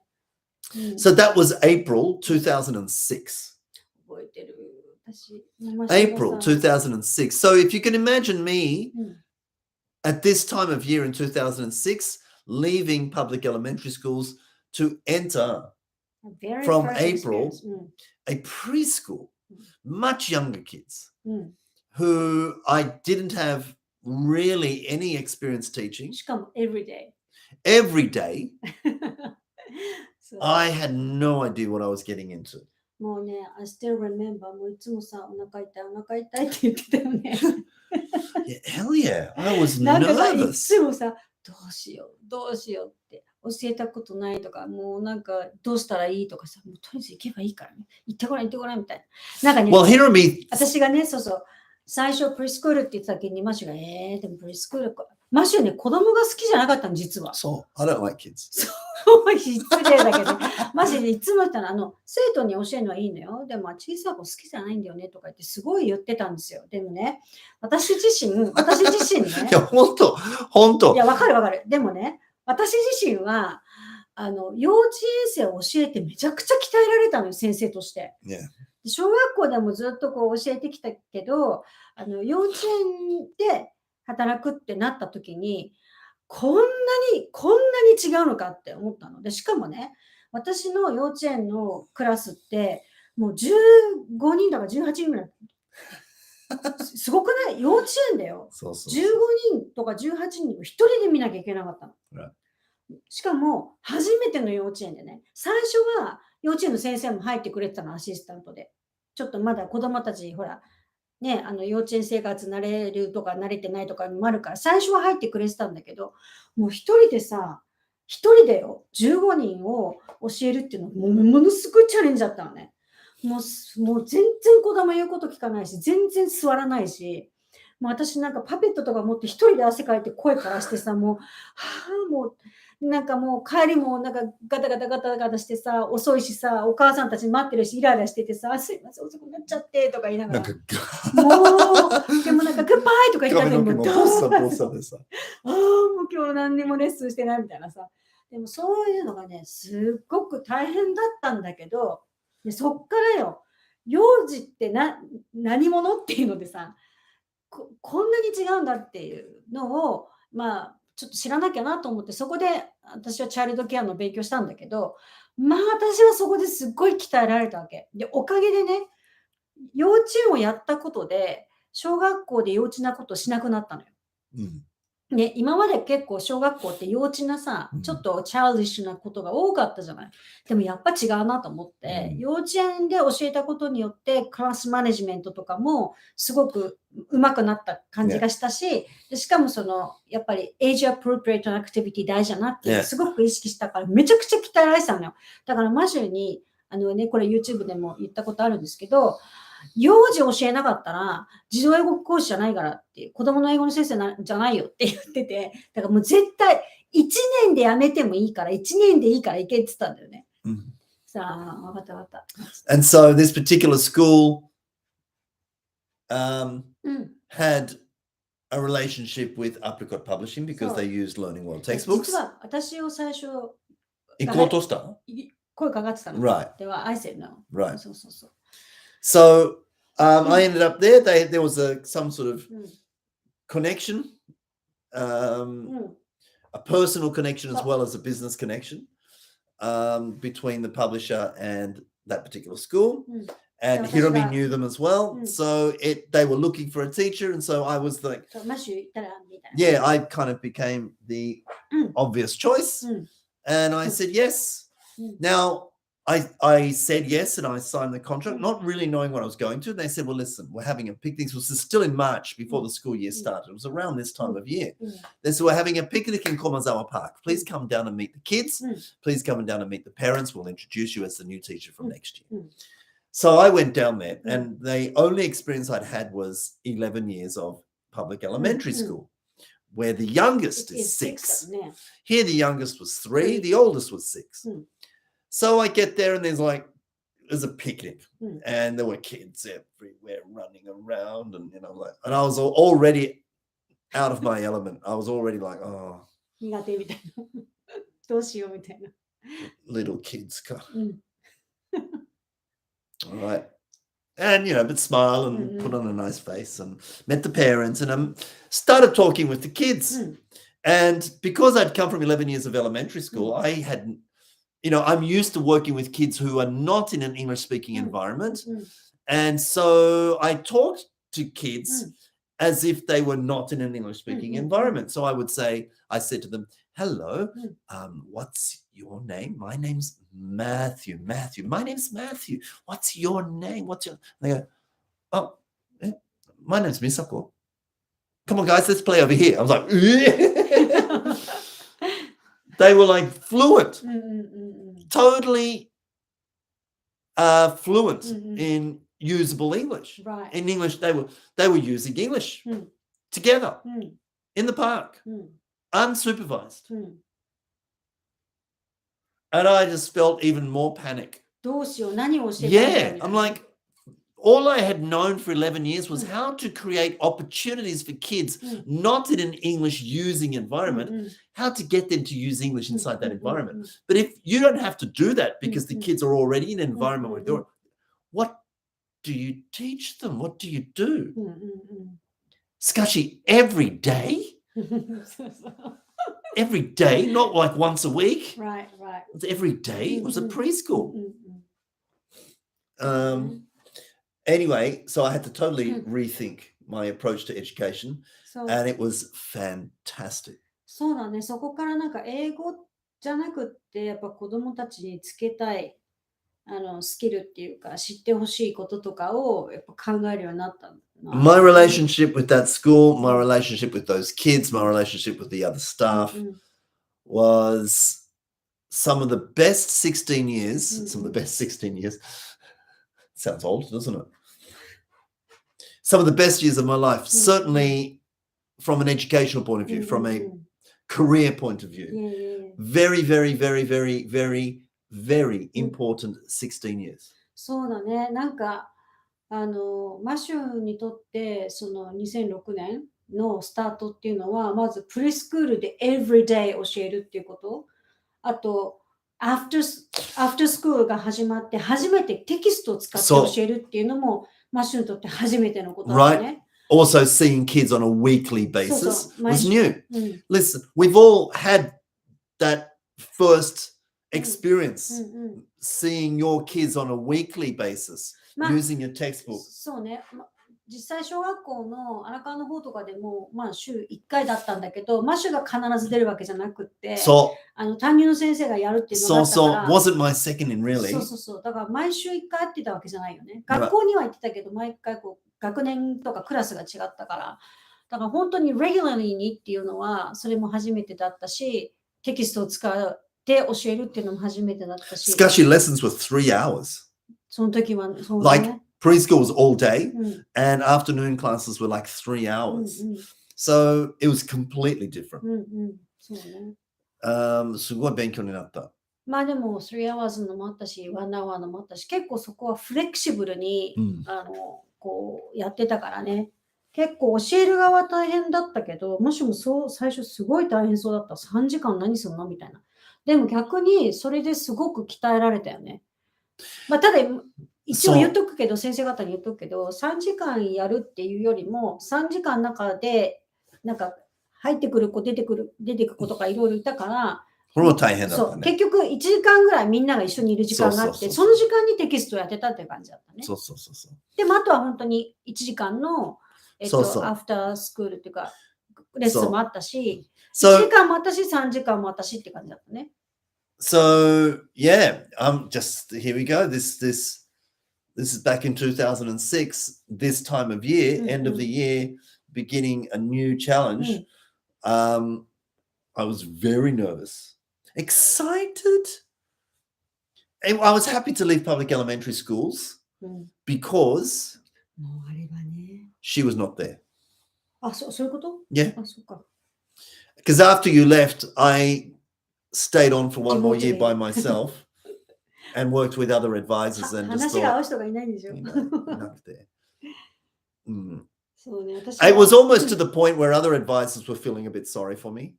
So that was April 2006. 覚えてる。April 2006. So if you can imagine me at this time of year in 2006, leaving public elementary schools to enter from April a preschool, much younger kids who I didn't have really any experience teaching. しかも every day. Every day. I had no idea what I was getting into. もうね、I still remember. もういつもさ、お腹痛いって言ってたよね。Yeah, hell yeah. I was なんかさ、い nervous. つもさ、どうしようって教えたことないとか、もうなんかどうしたらいいとかさ、もうとりあえず行けばいいからね。行ってごらんみたいな。なんかね、Well, here are me. 私がね、最初プリスクールって言ってた時にマシュが、でもプリスクールか。マシュね、子供が好きじゃなかったの、実は。So, I don't like kids. 失礼だけど、マジでいつも言ったら、生徒に教えるのはいいのよ。でも、小さい子好きじゃないんだよねとか言ってすごい言ってたんですよ。でもね、私自身ね。いや、本当。いや、わかる。でもね、私自身は、幼稚園生を教えてめちゃくちゃ鍛えられたのよ、先生として。Yeah. で小学校でもずっとこう教えてきたけど、幼稚園で働くってなった時に、こんなに違うのかって思ったので、しかもね、私の幼稚園のクラスって、もう15人だから18人ぐらい。すごくない？幼稚園だよ。そうそう15人とか18人を一人で見なきゃいけなかったの。Right. しかも、初めての幼稚園でね、最初は幼稚園の先生も入ってくれてたの、アシスタントで。ちょっとまだ子供たち、ほら、ね、幼稚園生活慣れるとか慣れてないとかもあるから、最初は入ってくれてたんだけど、もう一人でさ、一人でよ、15人を教えるっていうのはものすごいチャレンジだったのね。もう全然子供言うこと聞かないし、全然座らないし、もう私なんかパペットとか持って一人で汗かいて声からしてさ、もうなんかもう帰りもなんかガタガタしてさ、遅いしさ、お母さんたち待ってるし、イライラしててさ、すいません、遅くなっちゃってとか言いながら。もう、でもなんかグッバイとか言ったらもう、もう今日何にもレッスンしてないみたいなさ。でもそういうのがね、すっごく大変だったんだけど、でそっからよ、幼児って何者っていうのでさ、こんなに違うんだっていうのを、ちょっと知らなきゃなと思って、そこで私はチャイルドケアの勉強したんだけど、私はそこですっごい鍛えられたわけ。で、おかげでね、幼稚園をやったことで、小学校で幼稚なことしなくなったのよ。ね、今まで結構小学校って幼稚なさ、ちょっとチャイルディッシュなことが多かったじゃない。でもやっぱ違うなと思って、幼稚園で教えたことによってクラスマネジメントとかもすごく上手くなった感じがしたし、でしかもやっぱりエイジアプロプリエイトなアクティビティ大事だなっていうのをすごく意識したからめちゃくちゃ鍛えられてたのよ。だからマシューにこれ YouTube でも言ったことあるんですけど、幼児教えなかったら、児童英語講師じゃないからっていう、子供の英語の先生じゃないよって言ってて、だからもう絶対1年でやめてもいいから、1年でいいから行けって言ったんだよね。さあ、わかったわかった。And so this particular school had a relationship with Apricot Publishing because they used Learning World textbooks. 実は私を最初、行こうとした？声かかってたの。Right. では、I said no. Right. そうそうそう。So I ended up there. There was some sort of connection, a personal connection as well as a business connection between the publisher and that particular school. And Hiromi knew them as well. So they were looking for a teacher. And so I was like, yeah, I kind of became the obvious choice. And I said yes. Now, I said yes and I signed the contract, not really knowing what I was going to. And they said, well, listen, we're having a picnic. This was still in March before the school year started. It was around this time of year. They said, we're having a picnic in Komazawa Park. Please come down and meet the kids. Please come down and meet the parents. We'll introduce you as the new teacher from next year. So I went down there and the only experience I'd had was 11 years of public elementary school, where the youngest is 6. Here, the youngest was 3. The oldest was 6. So I get there and there's a picnic and there were kids everywhere running around and and I was already out of my element. I was already like, oh, little kids. All right. And, but smile and put on a nice face and met the parents and started talking with the kids. And because I'd come from 11 years of elementary school, I hadn't, I'm used to working with kids who are not in an English-speaking environment. And so I talked to kids as if they were not in an English-speaking environment. So I said to them, hello, what's your name? My name's Matthew. My name's Matthew. What's your name? They go, oh, my name's Misako. Come on, guys, let's play over here. I was like, they were fluent, totally fluent in usable English. Right. In English, they were using English together in the park, unsupervised. And I just felt even more panic. Yeah, I'm like, all I had known for 11 years was how to create opportunities for kids, not in an English using environment, how to get them to use English inside that environment. But if you don't have to do that because the kids are already in an environment where they're, what do you teach them? What do you do? Skashi, every day? Every day, not like once a week. Right. It was every day. It was a preschool. Anyway, so I had to totally rethink my approach to education, and it was fantastic. そうだね。そこからなんか英語じゃなくってやっぱ子供たちにつけたいスキルっていうか知ってほしいこととかをやっぱ考えるようになったんだな。My relationship with that school, my relationship with those kids, my relationship with the other staff was some of the best 16 years. Some of the best 16 years. Sounds old, doesn't it? Some of the best years of my life, certainly from an educational point of view, from a career point of view. Very, very, very, very, very, very important 16 years. そうだね。なんかマシュにとってその2006年のスタートっていうのはまずプレスクールで every day 教えるっていうこと。あとafter school が始まって初めてテキストを使って教えるっていうのもマシュにとって初めてのことだね。Also seeing kids on a weekly basis was new. Listen, we've all had that first experience seeing your kids on a weekly basis using your textbook. そうね。実際小学校の荒川の方とかでも、まあ、週1回だったんだけど、マッシュが必ず出るわけじゃなくて、担任の先生がやるっていうのがあったから、wasn't my second in really. そう。だから毎週1回会ってたわけじゃないよね。学校には行ってたけど、毎回こう学年とかクラスが違ったから、だから本当に regularly にっていうのは、それも初めてだったし、テキストを使って教えるっていうのも初めてだったし。Skashi lessons were 3 hours. その時はそうだね。Preschool was all day, and afternoon classes were like 3 hours. So it was completely different. すごい勉強になった。まあでも3 hours のもあったし、1 hour のもあったし、結構そこはフレキシブルに、こうやってたからね。結構教える側は大変だったけど、もしも最初すごい大変そうだった。3時間何するのみたいな。でも逆にそれですごく鍛えられたよね。まあただ一応言っとくけど、先生方に言っとくけど、3時間やるっていうよりも、3時間の中で、なんか入ってくる子、出てく子とかいろいろいたから、これも大変だったね。結局1時間ぐらいみんなが一緒にいる時間があって、その時間にテキストをやってたっていう感じだったね。でもあとは本当に1時間の、アフタースクールっていうか、レッスンもあったし、1時間もあったし、3時間もあったしって感じだったね。So, yeah, just here we go. This is back in 2006, this time of year, end of the year, beginning a new challenge. I was very nervous, excited. And I was happy to leave public elementary schools because she was not there. そういうこと? Yeah. Because after you left, I stayed on for one more year by myself. And worked with other advisors and just thought, it was almost to the point where other advisors were feeling a bit sorry for me.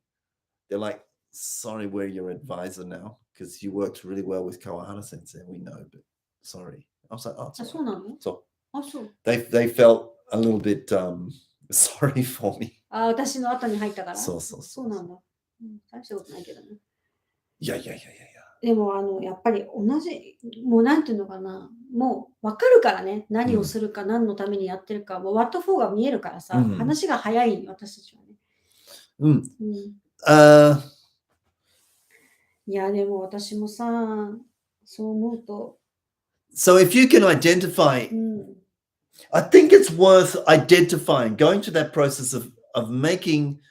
They're like, sorry, we're your advisor now because you worked really well with Kawahara Sensei. We know, but sorry. I was like, oh, it's all right. So they felt a little bit sorry for me. 私の後に入ったから。そうなんだ。大したことないけどね。いや。でもやっぱり同じ、もうなんていうのかな、もう分かるからね、何をするか、何のためにやってるか、もう What for が見えるからさ、話が早い、私たちはね。いや、でも私もさ、そう思うと。So if you can identify, I think it's worth identifying, going to that process of making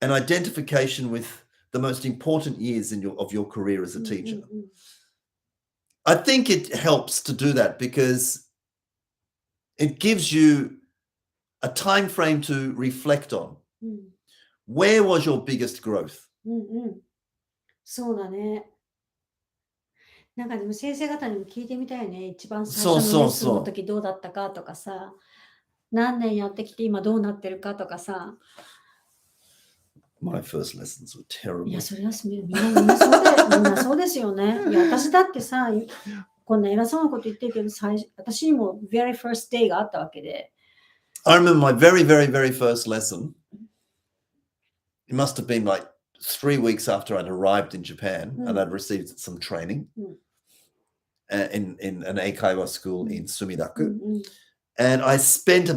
an identification with the most important years of your career as a teacher. I think it helps to do that because it gives you a time frame to reflect on. Where was your biggest growth? そうだね。なんかでも先生方にも聞いてみたいね。一番最そう初のレッスンのそうそう。時どうだったかとかさ、何年やってきて今どうなってるかとかさ。My first lessons were いや、 terrible. それはみんなそうですよね。いや、私だってさ、こんな偉そうなこと言ってるけど、私にも very first day があったわけで。I remember my very, very, very first lesson. It must have been like 3 weeks after I'd arrived in Japan and I'd received some training in an Eikaiwa school in Sumidaku. And I spent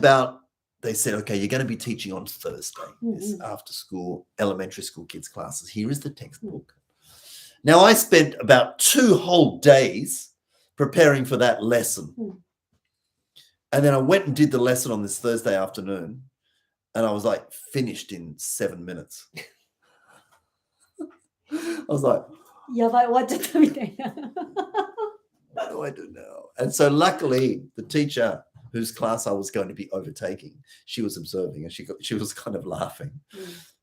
they said, okay, you're going to be teaching on Thursday, this after school, elementary school kids classes. Here is the textbook. Now, I spent about 2 whole days preparing for that lesson. And then I went and did the lesson on this Thursday afternoon. And I was like finished in 7 minutes. I was like, やばい、終わっちゃったみたいな。what do I do now? And so luckily, the teacher whose class I was going to be overtaking, she was observing and she was kind of laughing.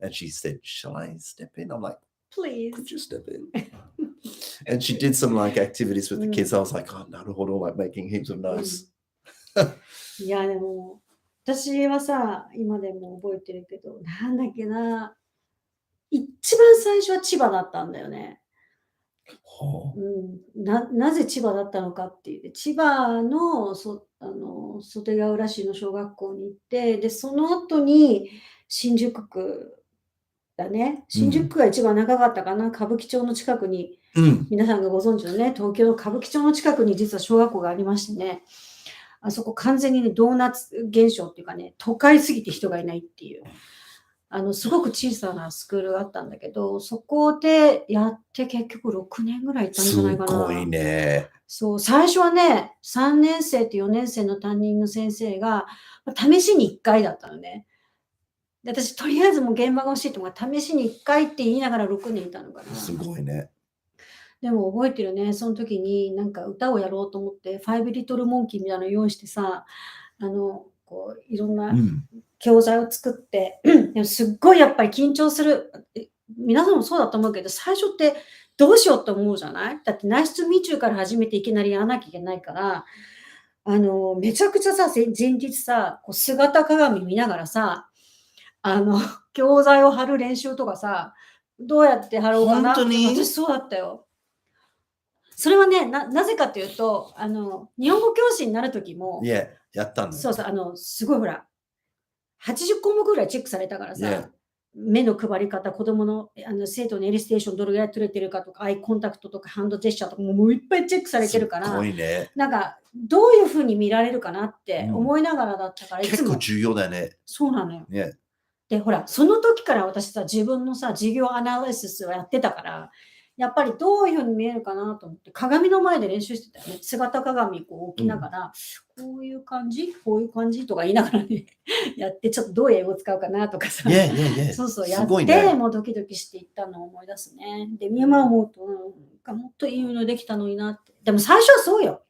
And she said, shall I step in? I'm like, Please. could you step in? And she did some like activities with the kids. I was like, oh, naruhodo, like making heaps of notes. いや、でも、私はさ、今でも覚えてるけど、なんだっけな。一番最初は千葉だったんだよね。なぜ千葉だったのかっていう。千葉の袖ケ浦市の小学校に行って、で、その後に新宿区だね。新宿区が一番長かったかな。歌舞伎町の近くに、皆さんがご存知のね、東京の歌舞伎町の近くに実は小学校がありましてね。あそこ完全にね、ドーナツ現象っていうかね、都会すぎて人がいないっていう。すごく小さなスクールがあったんだけど、そこでやって結局6年ぐらい行ったんじゃないかな。すごいね。そう、最初はね、3年生と4年生の担任の先生が、試しに1回だったのね。で私、とりあえずもう現場が欲しいとか、試しに1回って言いながら6年いたのかな。すごいね。でも覚えてるね、その時になんか歌をやろうと思って、5リトルモンキーみたいなの用意してさ、こういろんな教材を作って、でもすっごいやっぱり緊張する。皆さんもそうだと思うけど、最初ってどうしようと思うじゃない？だってナイストゥミーチューから始めていきなりやらなきゃいけないから、めちゃくちゃさ、前日さ、こう姿鏡見ながらさ、教材を貼る練習とかさ、どうやって貼ろうかな。本当に？私そうだったよ。それはね、なぜかというと、日本語教師になる時も、やったんだ。そうそう、すごいほら、80項目ぐらいチェックされたからさ、 Yeah. 目の配り方、子供の、生徒のエリステーションどれぐらい取れてるかとか、アイコンタクトとかハンドジェスチャーとかもういっぱいチェックされてるから、すごいね。なんかどういう風に見られるかなって思いながらだったから、いつも結構重要だね。そうなのよ。Yeah. で、ほら、その時から私さ、自分のさ、授業アナリシスをやってたから、やっぱりどういうふうに見えるかなと思って、鏡の前で練習してたよね。姿鏡こう置きながら、こういう感じとか言いながらね、やって、ちょっとどういう英語使うかなとかさ、そうそう、やって、もうドキドキしていったのを思い出すね。で、今思うと、もっといいのできたのになって。でも最初はそうよ。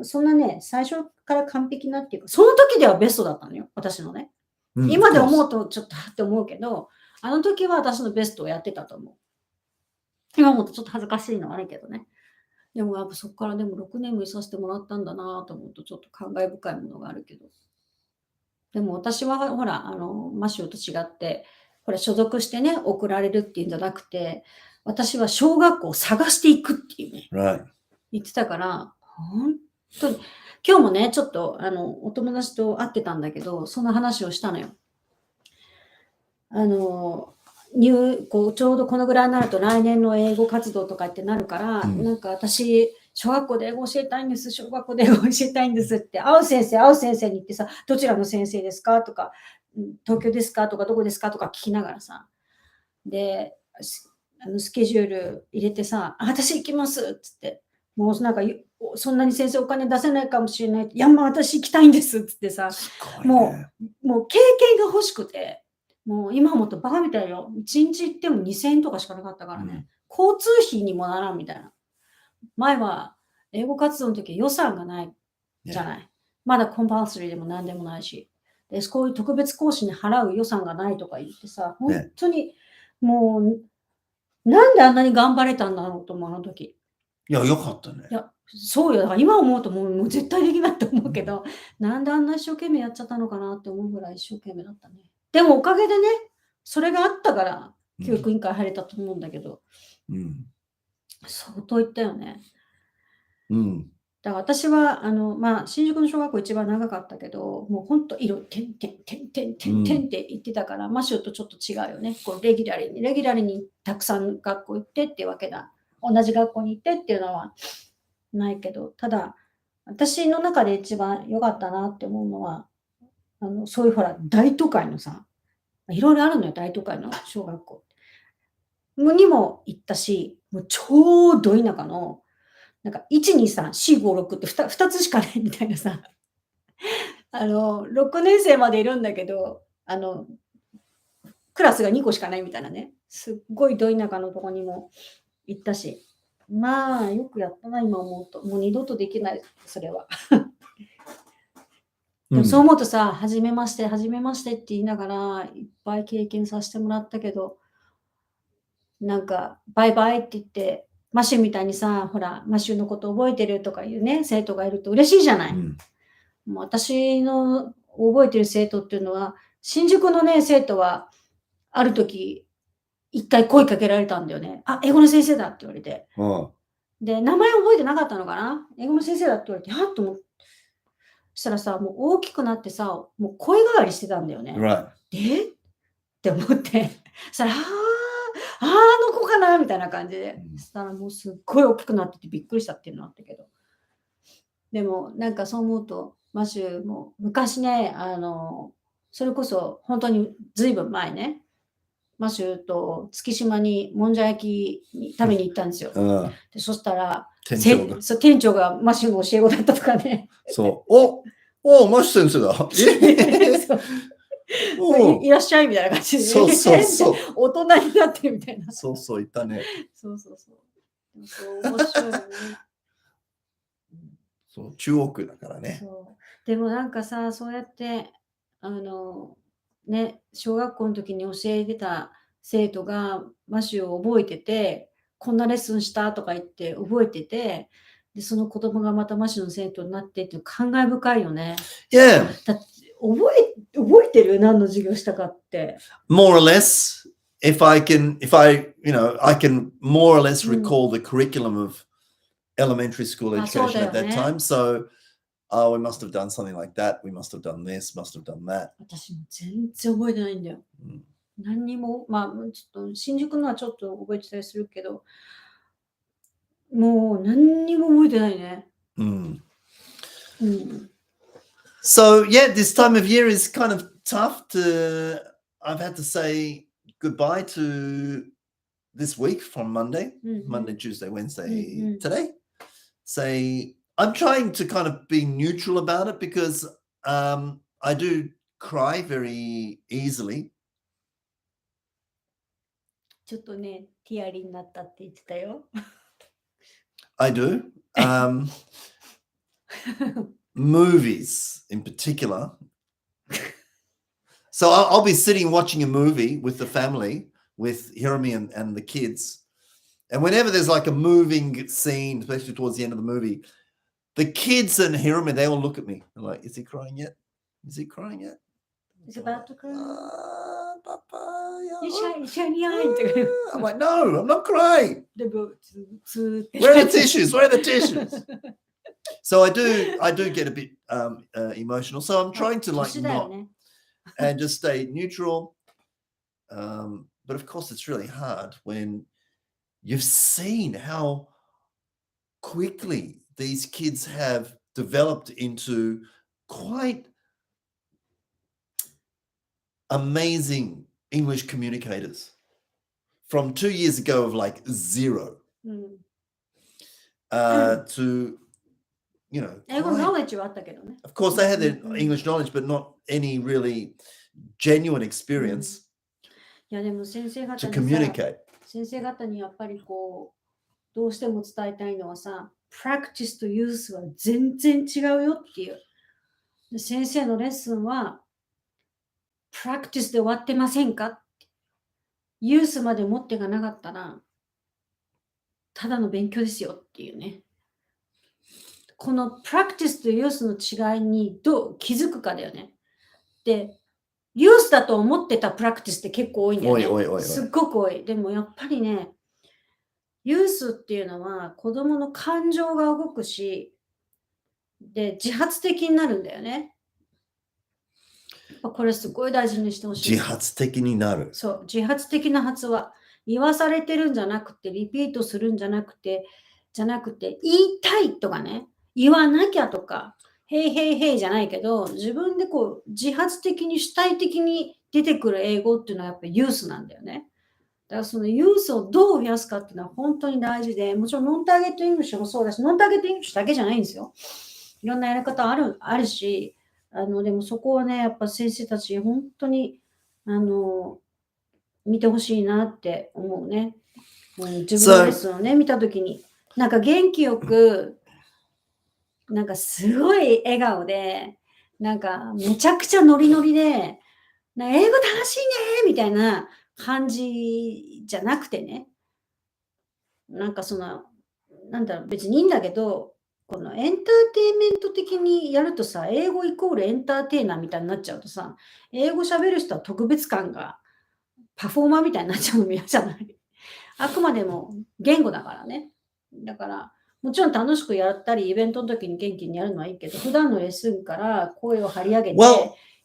そんなね、最初から完璧なっていうか、その時ではベストだったのよ、私のね。今で思うとちょっとって思うけど、あの時は私のベストをやってたと思う。今思うとちょっと恥ずかしいのはあるけどね。でもやっぱそこからでも6年もいさせてもらったんだなと思うとちょっと感慨深いものがあるけど。でも私はほら、マシューと違って、ほら所属してね、送られるっていうんじゃなくて、私は小学校を探していくっていうね、言ってたから、本当に、今日もね、ちょっとお友達と会ってたんだけど、その話をしたのよ。こうちょうどこのぐらいになると来年の英語活動とかってなるから、なんか私、小学校で英語教えたいんです、小学校で英語教えたいんですって、会う先生に言ってさ、どちらの先生ですかとか、東京ですかとか、どこですかとか聞きながらさ、で、スケジュール入れてさ、私行きますっつって、もうなんか、そんなに先生お金出せないかもしれない。いや、まあ私行きたいんですっつってさ、もう経験が欲しくて、もう今もっとバカみたいよ。1日行っても2000円とかしかなかったからね。交通費にもならんみたいな。前は英語活動の時予算がないじゃない。まだコンパルソリーでも何でもないし。で、こういう特別講師に払う予算がないとか言ってさ、本当にもう、なんであんなに頑張れたんだろうと思う、あの時。いや、よかったね。いや、そうよ。だから今思うともう絶対できないと思うけど、なんであんな一生懸命やっちゃったのかなって思うぐらい一生懸命だったね。でもおかげでね、それがあったから教育委員会入れたと思うんだけど、相当行ったよね。だから私は新宿の小学校一番長かったけど、もうほんと点って言ってたから、マシューとちょっと違うよね。こうレギュラルにたくさん学校行ってっていうわけだ。同じ学校に行ってっていうのはないけど、ただ私の中で一番良かったなって思うのは、そういうほら大都会のさ、いろいろあるのよ、大都会の小学校にも行ったし、もう超ど田舎のなんか1、2、3、4、5、6って2つしかないみたいなさ、6年生までいるんだけど、クラスが2個しかないみたいなね、すっごいど田舎のとこにも行ったし、まあ、よくやったな、今思うと。もう二度とできない、それは。でもそう思うとさ、はじめまして、はじめましてって言いながら、いっぱい経験させてもらったけど、なんか、バイバイって言って、マシューみたいにさ、ほら、マシューのこと覚えてるとかいうね、生徒がいると嬉しいじゃない。もう私の覚えてる生徒っていうのは、新宿のね、生徒は、ある時、一回声かけられたんだよね。あ、英語の先生だって言われて。で、名前覚えてなかったのかな、英語の先生だって言われて、はっと思って。そしたらさ、もう大きくなってさ、もう声変わりしてたんだよね。でって思って、そしたら、あの子かなみたいな感じで。そしたらもうすっごい大きくなっててびっくりしたっていうのあったけど。でもなんかそう思うと、マシューも昔ね、それこそ本当にずいぶん前ね、マシューと月島にもんじゃ焼きに食べに行ったんですよ。でそしたら店長がマシューの教え子だったとかね。そう。おマシュ先生だ。いらっしゃいみたいな感じで。そう。大人になってるみたいな。そう、いたね。そう。面白いよね。そう、中央区だからね。でもなんかさ、そうやって、ね、小学校の時に教えてた生徒がマシューを覚えてて、こんなレッスンしたとか言って覚えてて、で、その子供がまたマシューの生徒になってっていう感慨深いよね。Yeah. だって覚えてる？何の授業したかって。More or less, I can more or less recall the curriculum of elementary school education at that time. So, we must have done something like that. We must have done this, must have done that. 私も全然覚えてないんだよ。何にも、ちょっと新宿のはちょっと覚えてたりするけど、もう何にも覚えてないね。So, yeah, this time of year is kind of tough I've had to say goodbye to this week from Monday, Tuesday, Wednesday, today. I'm trying to kind of be neutral about it because I do cry very easily. ちょっとね、ティアリーになったって言ってたよ。I do. Movies in particular. So I'll be sitting watching a movie with the family, with Hiromi and the kids. And whenever there's like a moving scene, especially towards the end of the movie, the kids and Hiromi, they all look at me. They're like, is he crying yet? Is he crying yet? He's about to cry. Papa, I'm like, no, I'm not crying. Where are the tissues? So I do get a bit emotional. So I'm trying to like not and just stay neutral. But of course, it's really hard when you've seen how quickly these kids have developed into quite amazing English communicators from 2 years ago of like zero to, of course they had their English knowledge, but not any really genuine experience to communicate. 先生方にやっぱりこうどうしても伝えたいのはさ、practice と use は全然違うよっていう。で先生のレッスンは practice で終わってませんか？ use まで持ってがなかったらただの勉強ですよっていうね。このプラクティスとユースの違いにどう気づくかだよね。で、ユースだと思ってたプラクティスって結構多いんだよね。おいおいおいおい。すっごく多い。でもやっぱりね、ユースっていうのは子供の感情が動くし、で、自発的になるんだよね。これすごい大事にしてほしい。自発的になる。そう、自発的な発話。言わされてるんじゃなくて、リピートするんじゃなくて、言いたいとかね、言わなきゃとか、へいへいへいじゃないけど、自分でこう、自発的に主体的に出てくる英語っていうのはやっぱりユースなんだよね。だからそのユースをどう増やすかっていうのは本当に大事で、もちろんノンターゲットイングリッシュもそうだし、ノンターゲットイングリッシュだけじゃないんですよ。いろんなやり方あるし、でもそこはね、やっぱ先生たち本当に、見てほしいなって思うね。自分のレッスンをね、見たときに、なんか元気よく、なんかすごい笑顔で、なんかめちゃくちゃノリノリで、英語楽しいねみたいな感じじゃなくてね、なんかその、なんだろう、別にいいんだけど、このエンターテインメント的にやるとさ、英語イコールエンターテイナーみたいになっちゃうとさ、英語喋る人は特別感がパフォーマーみたいになっちゃうのも嫌じゃない。あくまでも言語だからね。だから、もちろん楽しくやったり、イベントの時に元気にやるのはいいけど、普段のレッスンから声を張り上げて、や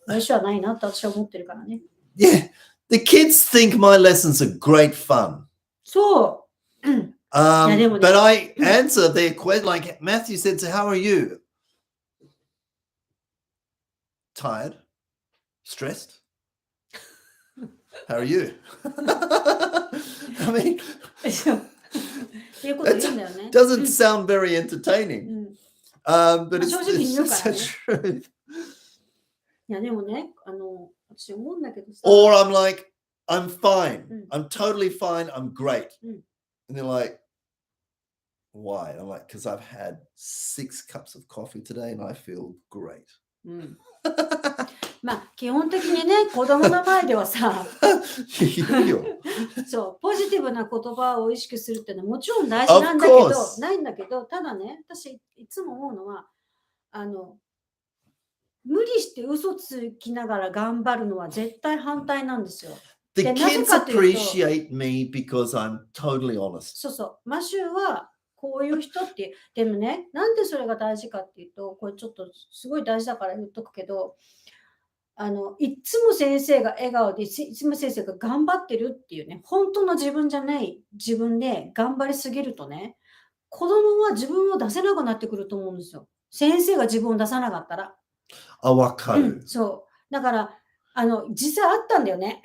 る必要はないなって私は思ってるからね。Yeah, the kids think my lessons are great fun. そう。But I answer their question like Matthew said, so how are you? Tired? Stressed? How are you? I mean, it doesn't sound very entertaining. But it's just the truth. いやでもね、私思うんだけどさ。Or I'm like, I'm fine. I'm totally fine. I'm great. And they're like, why? I'm like, because I've had 6 cups of coffee today and I feel great. まあ基本的にね、子供の前ではさそう、ポジティブな言葉を意識するっていうのはもちろん大事なんだけど、ないんだけど、ただね、私いつも思うのは、無理して嘘つきながら頑張るのは絶対反対なんですよ。The kids appreciate me because I'm totally honest. そうそう、マシューはこういう人っていう、でもね、なんでそれが大事かっていうと、これちょっとすごい大事だから言っとくけど、いつも先生が笑顔で、いつも先生が頑張ってるっていうね、本当の自分じゃない自分で頑張りすぎるとね、子供は自分を出せなくなってくると思うんですよ。先生が自分を出さなかったら。わかる。そう。だから、実際あったんだよね。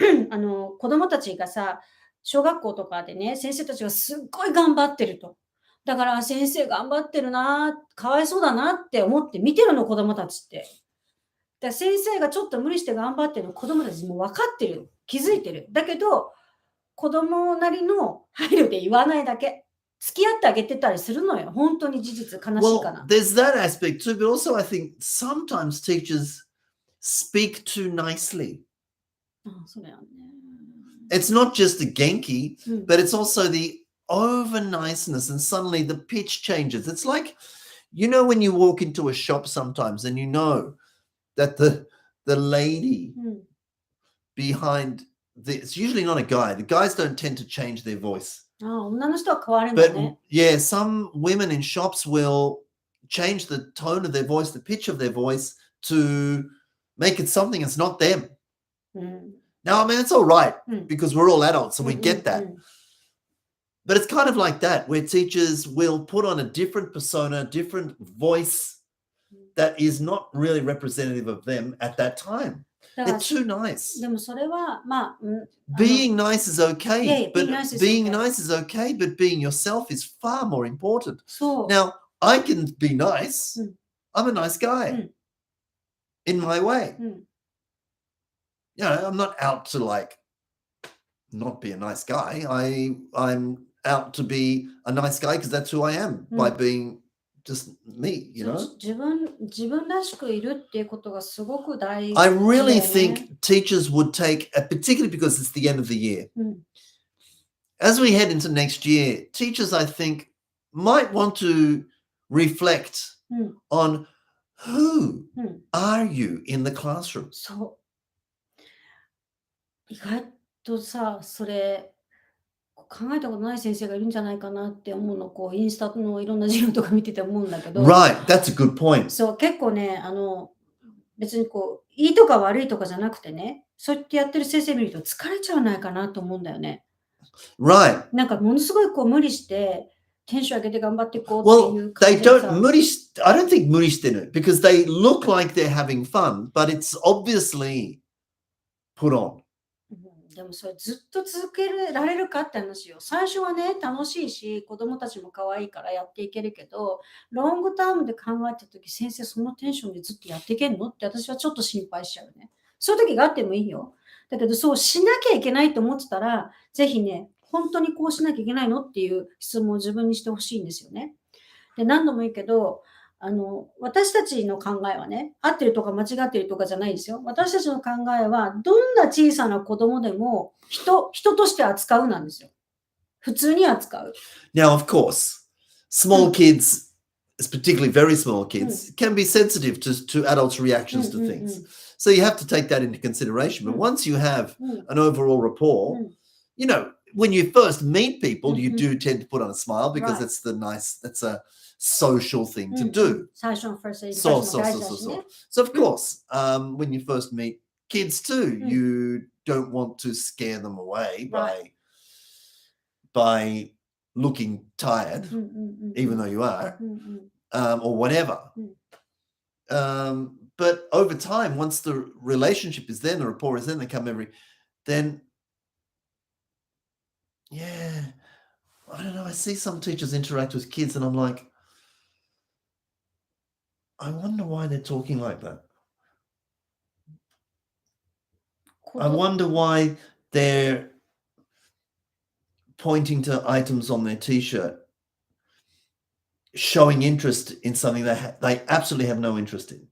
子供たちがさ、小学校とかでね、先生たちがすっごい頑張ってると。だから先生頑張ってるな、かわいそうだなって思って見てるの、子供たちって。だ先生がちょっと無理して頑張ってるの、子供たちも分かってる。気づいてる。だけど、子供なりの配慮で言わないだけ。付き合ってあげてたりするのよ。本当に事実、悲しいかな。Well, there's that aspect too, but also I think sometimes teachers speak too nicely. そうだよね。It's not just the Genki, but it's also the over niceness, and suddenly the pitch changes. It's like, you know, when you walk into a shop sometimes and you know that the lady behind it's usually not a guy. The guys don't tend to change their voice. But yeah, some women in shops will change the tone of their voice, the pitch of their voice to make it something that's not them. Now, I mean, it's all right because we're all adults and we get that. But it's kind of like that, where teachers will put on a different persona, different voice that is not really representative of them at that time. They're too nice. Being nice is okay, but being nice is okay, but being yourself is far more important. Now, I can be nice. I'm a nice guy in my way. You know, I'm not out to like not be a nice guy. I'm out to be a nice guy because that's who I am by being just me, you know. 自分らしくいるっていうことがすごく大事。I really think teachers would take, particularly because it's the end of the year, as we head into next year, teachers, I think, might want to reflect on who are you in the classroom? そう。意外とさ、それ、考えたことない先生がいるんじゃないかなって思うの、こう、インスタのいろんな授業とか見てて思うんだけど、Right, that's a good point. そう、結構ね、別にこう、いいとか悪いとかじゃなくてね、そうやってやってる先生見ると疲れちゃわないかなと思うんだよね。Right. なんかものすごいこう無理して、テンション上げて頑張っていこうってい Well, う感 they じで don't さ、 I don't think 無理してる because they look like they're having fun, but it's obviously put on. でもそれずっと続けられるかって話よ。最初はね、楽しいし、子供たちも可愛いからやっていけるけど、ロングタームで考えたとき、先生そのテンションでずっとやっていけるのって私はちょっと心配しちゃうね。そういう時があってもいいよ。だけど、そうしなきゃいけないと思ってたら、ぜひね、本当にこうしなきゃいけないのっていう質問を自分にしてほしいんですよね。で、何度も言うけど、私たちの考えはね、合ってるとか間違ってるとかじゃないですよ。私たちの考えは、どんな小さな子供でも人として扱うなんですよ。普通に扱う。Now, of course, small kids, particularly very small kids, can be sensitive to adults' reactions to things. So you have to take that into consideration. But once you have an overall rapport, you know, when you first meet people, you do tend to put on a smile because Right. that's a social thing to do. 最初の first impression そうも大事だし そう。ね。So of course, when you first meet kids too, you don't want to scare them away Right. by looking tired, even though you are, or whatever. But over time, once the relationship is there, the rapport is there, they come then, yeah, I don't know. I see some teachers interact with kids and I'm like, I wonder why they're talking like that. I wonder why they're pointing to items on their t-shirt, showing interest in something they absolutely have no interest in.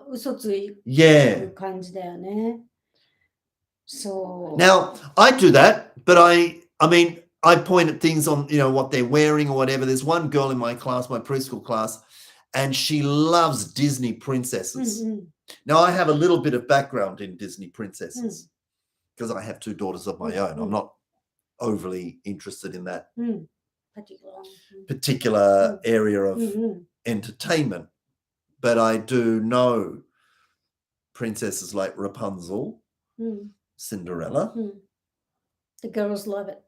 嘘ついて Yeah. る感じだよね。そう。 Now, I do that, but I mean, I point at things on, you know, what they're wearing or whatever. There's one girl in my class, my preschool class, and she loves Disney princesses. Now, I have a little bit of background in Disney princesses because I have two daughters of my own. I'm not overly interested in that particular area of entertainment, but I do know princesses like Rapunzel, Cinderella, The girls love it.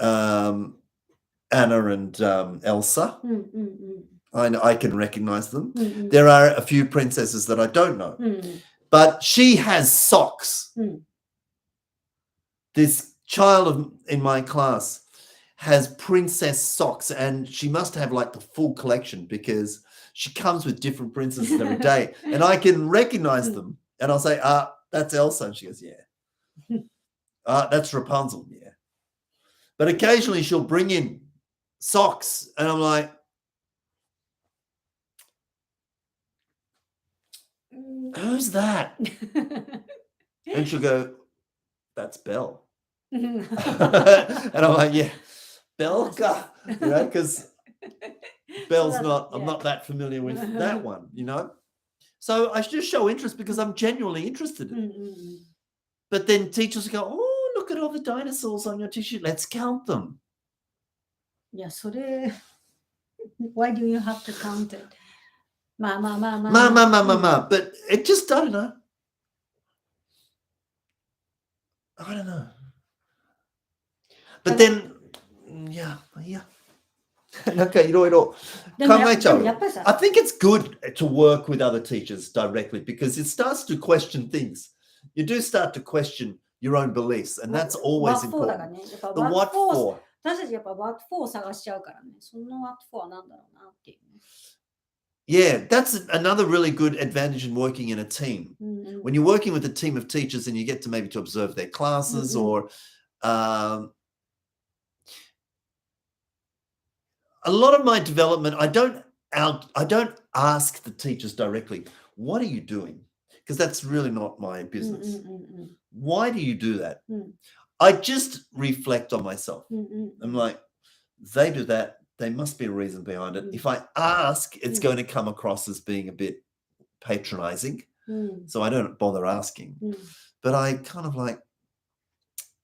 Anna and Elsa. I can recognize them. There are a few princesses that I don't know, but she has socks. This child in my class has princess socks, and she must have like the full collection because she comes with different princesses every day, and I can recognize them. And I'll say, that's Elsa. And she goes, yeah. That's Rapunzel. Yeah. But occasionally she'll bring in socks, and I'm like, who's that? And she'll go, that's Belle. And I'm like, yeah, Belka, you know, because Belle's not, I'm not that familiar with that one, you know. So I just show interest because I'm genuinely interested in it. But then teachers go, oh, look at all the dinosaurs on your t-shirt. Let's count them. Yeah, それ Why do you have to count it? まあ。But it just, I don't know. But then, yeah. なんかいろいろ考えちゃう。やっぱりさ、I think it's good to work with other teachers directly because it starts to question things. You do start to question your own beliefs, and that's always What for だから important. ね。やっぱ The what what for for. 私たちやっぱ what for を探しちゃうからね。その what for は何だろうなっていうね。Yeah, that's another really good advantage in working in a team. When you're working with a team of teachers and you get to maybe to observe their classes or a lot of my development, I don't ask the teachers directly, what are you doing? Because that's really not my business. Why do you do that? I just reflect on myself. うんうん。 I'm like, they do that. There must be a reason behind it. If I ask, it's going to come across as being a bit patronizing. うん So I don't bother asking. うん But I kind of like,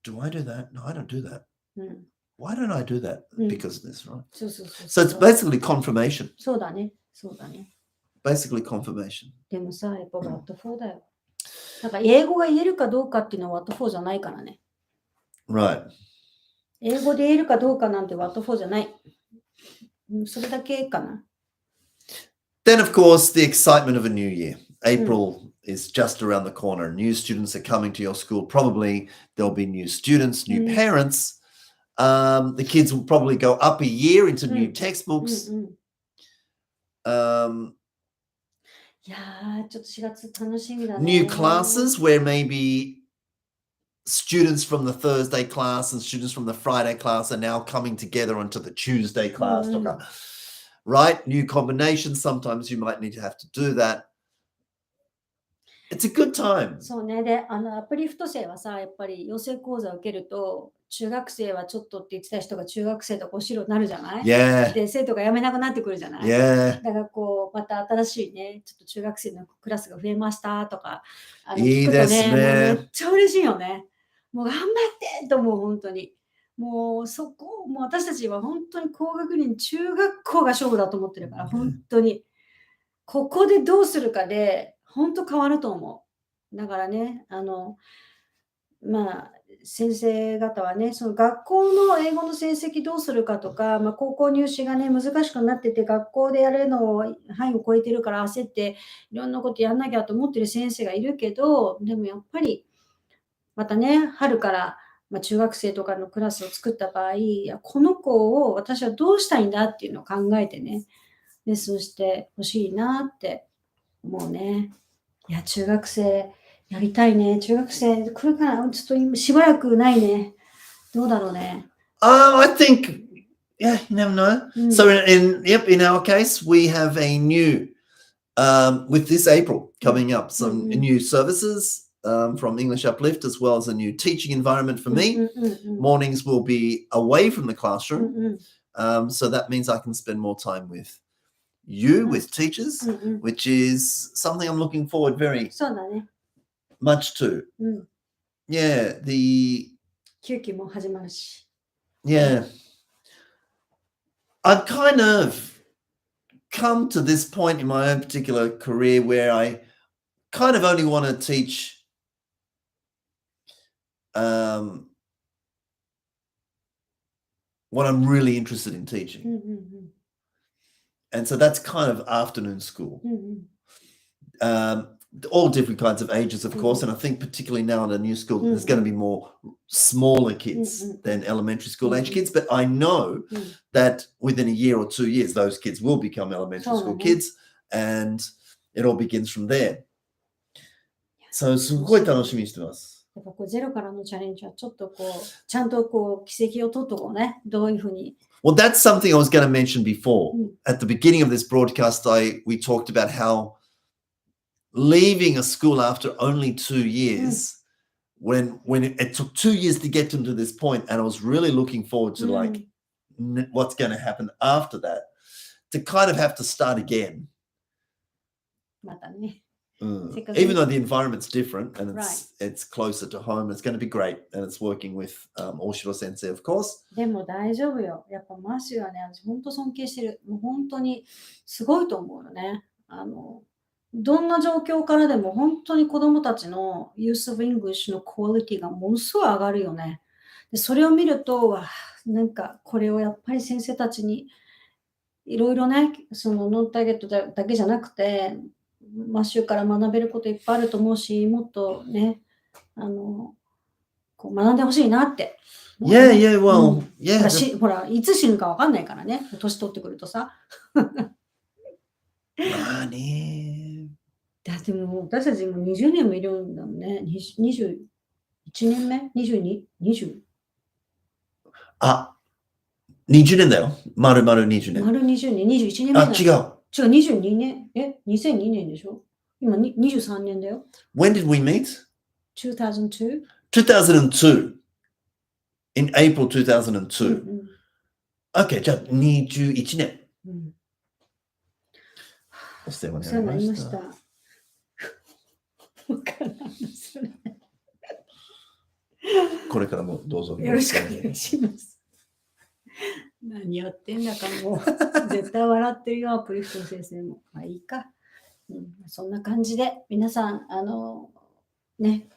do I do that? No, I don't do that. うん。 Why don't I do that? Mm. Because of this, right? そうそうそう So そ it's う。basically confirmation. そうだね。そうだね。 Basically confirmation. でもさ、やっぱ What for だよ。なんか英語が言えるかどうかっていうのは What for じゃないからね。 Right. 英語で言えるかどうかなんて What for じゃない。うんそれだけかな。 Then, of course, the excitement of a new year. April is just around the corner. New students are coming to your school. Probably there'll be new students, new parents. The kids will probably go up a year into new うん textbooks. うん。 Um, いやー、ちょっと4月楽しみだね。 new classes where maybe students from the Thursday class and students from the Friday class are now coming together onto the Tuesday class. とか Right? New combinations. Sometimes you might need to have to do that. It's a good time. そうね。で、アプリフト生はさ、やっぱり養成講座を受けると、中学生はちょっとって言ってた人が中学生とこう白になるじゃない Yeah. で、生徒が辞めなくなってくるじゃない Yeah. だからこう、また新しいね、ちょっと中学生のクラスが増えましたとか、いいですね聞くとね、もうめっちゃ嬉しいよね。もう頑張ってと思う、本当に。もうそこ、もう私たちは本当に高学年、中学校が勝負だと思ってるから、本当に。ここでどうするかで、本当変わると思う。だからね、まあ、先生方はね、その学校の英語の成績どうするかとか、まあ、高校入試がね、難しくなってて、学校でやるのを範囲を超えてるから焦って、いろんなことやんなきゃと思ってる先生がいるけど、でもやっぱり、またね、春から、まあ、中学生とかのクラスを作った場合、いやこの子を私はどうしたいんだっていうのを考えてね、レッスンしてほしいなって思うね。いや、中学生やりたいね。中学生来るかなちょっと今しばらくないね。どうだろうね。I think, yeah, you never know. So in our case, we have a new, with this April coming up, some new services from English Uplift, as well as a new teaching environment for me. Mornings will be away from the classroom. So that means I can spend more time with you, with teachers, which is something I'm looking forward very そうだね。 much to. Yeah, 休期も始まるし。 yeah. I've kind of come to this point in my own particular career where I kind of only want to teach what I'm really interested in teaching. And so that's kind of afternoon school. All different kinds of ages, of course. And I think particularly now in a new school, there's going to be more smaller kids than elementary school age kids. But I know that within a year or 2 years, those kids will become elementary school kids. And it all begins from there. So すごい楽しみにしてます。やっぱこうゼロからのチャレンジはちょっとこうちゃんとこう軌跡を取っとこうね。どういうふうに。Well, that's something I was going to mention before. At the beginning of this broadcast, we talked about how leaving a school after only 2 years, when it took 2 years to get them to this point, and I was really looking forward to like what's going to happen after that, to kind of have to start again. またね。 Even though the environment's different and it's closer to home, it's going to be great, and it's working with Oshiro Sensei, of course. でも大丈夫よ。やっぱマシュはね、私本当尊敬してる。もう本当にすごいと思うよね。どんな状況からでも本当に子どもたちの Use of English のクオリティがものすごい上がるよね。でそれを見ると、なんかこれをやっぱり先生たちにいろいろね、そのノンターゲットだけじゃなくて、マッシュから学べることいっぱいあると思うし、もっとね、こう学んでほしいなって。Yeah, yeah, well, yeah. ほら、いつ死ぬかわかんないからね、年取ってくるとさ。まあね。だってもう私たちも20年もいるんだもんね。21年目 ?22?20? あ、20年だよ。丸々20年。丸20年、21年目。あ、違う。違う、22年。2002年でしょ今23年だよ。When did we meet? 2002? 2002. in April 2002. Okay, じゃあ21年。お世話になりました。わからんですね。これからもどうぞよろしくお願いします。何やってんだかもう絶対笑ってるよ、アプリフト先生も。まあいいか。そんな感じで皆さんね、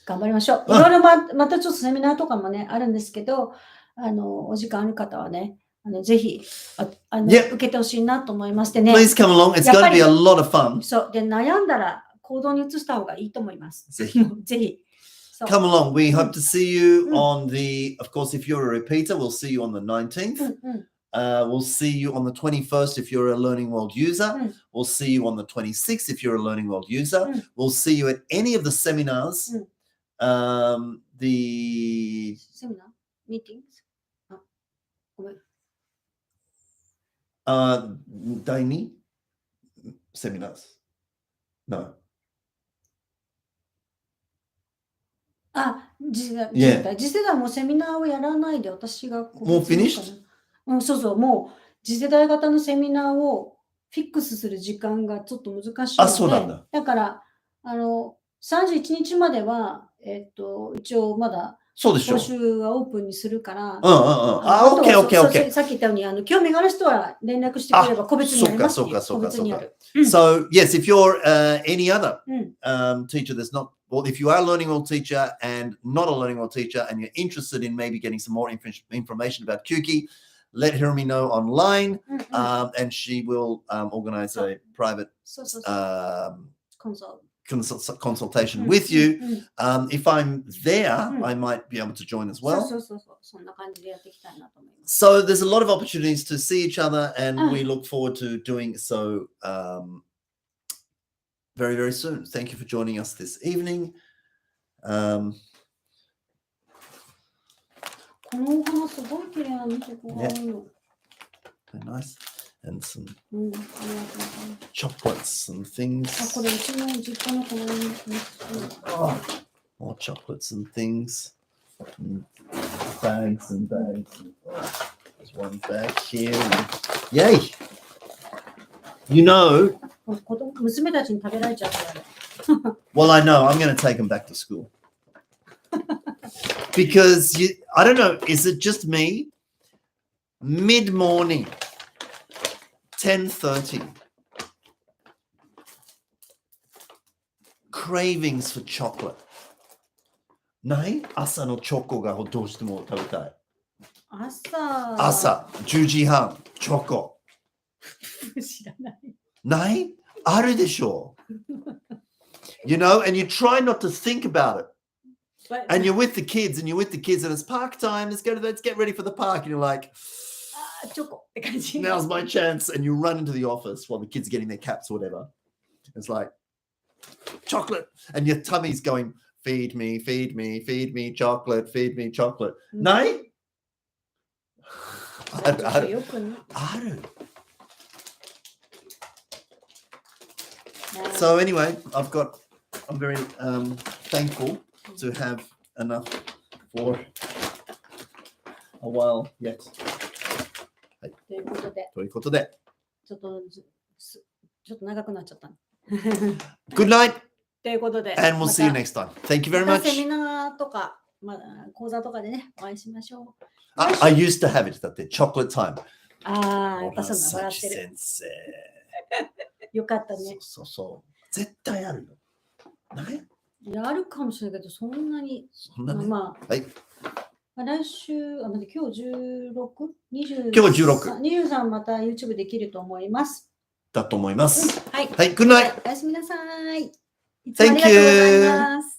頑張りましょう。いろいろまたちょっとセミナーとかもねあるんですけど、お時間ある方はね、ぜひ受けてほしいなと思いましてね。Please come along. It's going to be a lot of fun. そうで悩んだら行動に移した方がいいと思います。ぜひ。ぜひ。Come along. We hope to see you on the, of course, if you're a repeater, we'll see you on the 19th. We'll see you on the 21st if you're a Learning World user. We'll see you on the 26th if you're a Learning World user. We'll see you at any of the seminars. The seminar meetings. 第2 seminars. No. 次世代もセミナーをやらないで私がもう finished? そうそう、もう次世代型のセミナーをフィックスする時間がちょっと難しいので、そうなんだ。だから31日までは一応まだそうでしょ。募集はオープンにするから、OK。さっき言ったように興味がある人は連絡してくれれば個別にやります。そうか。So, yes, if you're any other teacher that's not, well, if you are a Learning World teacher and not a Learning World teacher and you're interested in maybe getting some more information about Kuki, let Hirumi know online and she will organize a private consultation with you. If I'm there, I might be able to join as well. So there's a lot of opportunities to see each other and we look forward to doing so very, very soon. Thank you for joining us this evening. Very nice. And some chocolates and things. More chocolates and things. And bags and bags. There's one bag here. Yay! You know. Well, I know. I'm going to take them back to school. Because, I don't know, is it just me? Mid-morning. 10:30. Cravings for chocolate. ない朝のチョコがどうしても食べたい。朝10時半チョコ。知らない。ないあるでしょ。You know, and you try not to think about it. And you're with the kids and it's park time. Let's get ready for the park. And you're like, now's my chance. And you run into the office while the kids are getting their caps or whatever. It's like, chocolate. And your tummy's going, feed me, chocolate, feed me, chocolate. Nay? ある。So anyway, I'm very thankful to have enough for a while yet. ということで。ちょっと長くなっちゃった。Good night. ということで。And we'll see you next time. Thank you very much. セミナーとか、講座とかでね、お会いしましょう。I used to have it だって、chocolate time. やっぱそんな笑ってる。先生。よかったね。そう。絶対あるよ。ないあるかもしれないけど、そんなに。はい。来週、今日 16?20 今日は16。23また YouTube できると思います。だと思います。はい。Good night. おやすみなさい。いつもありがとうございます。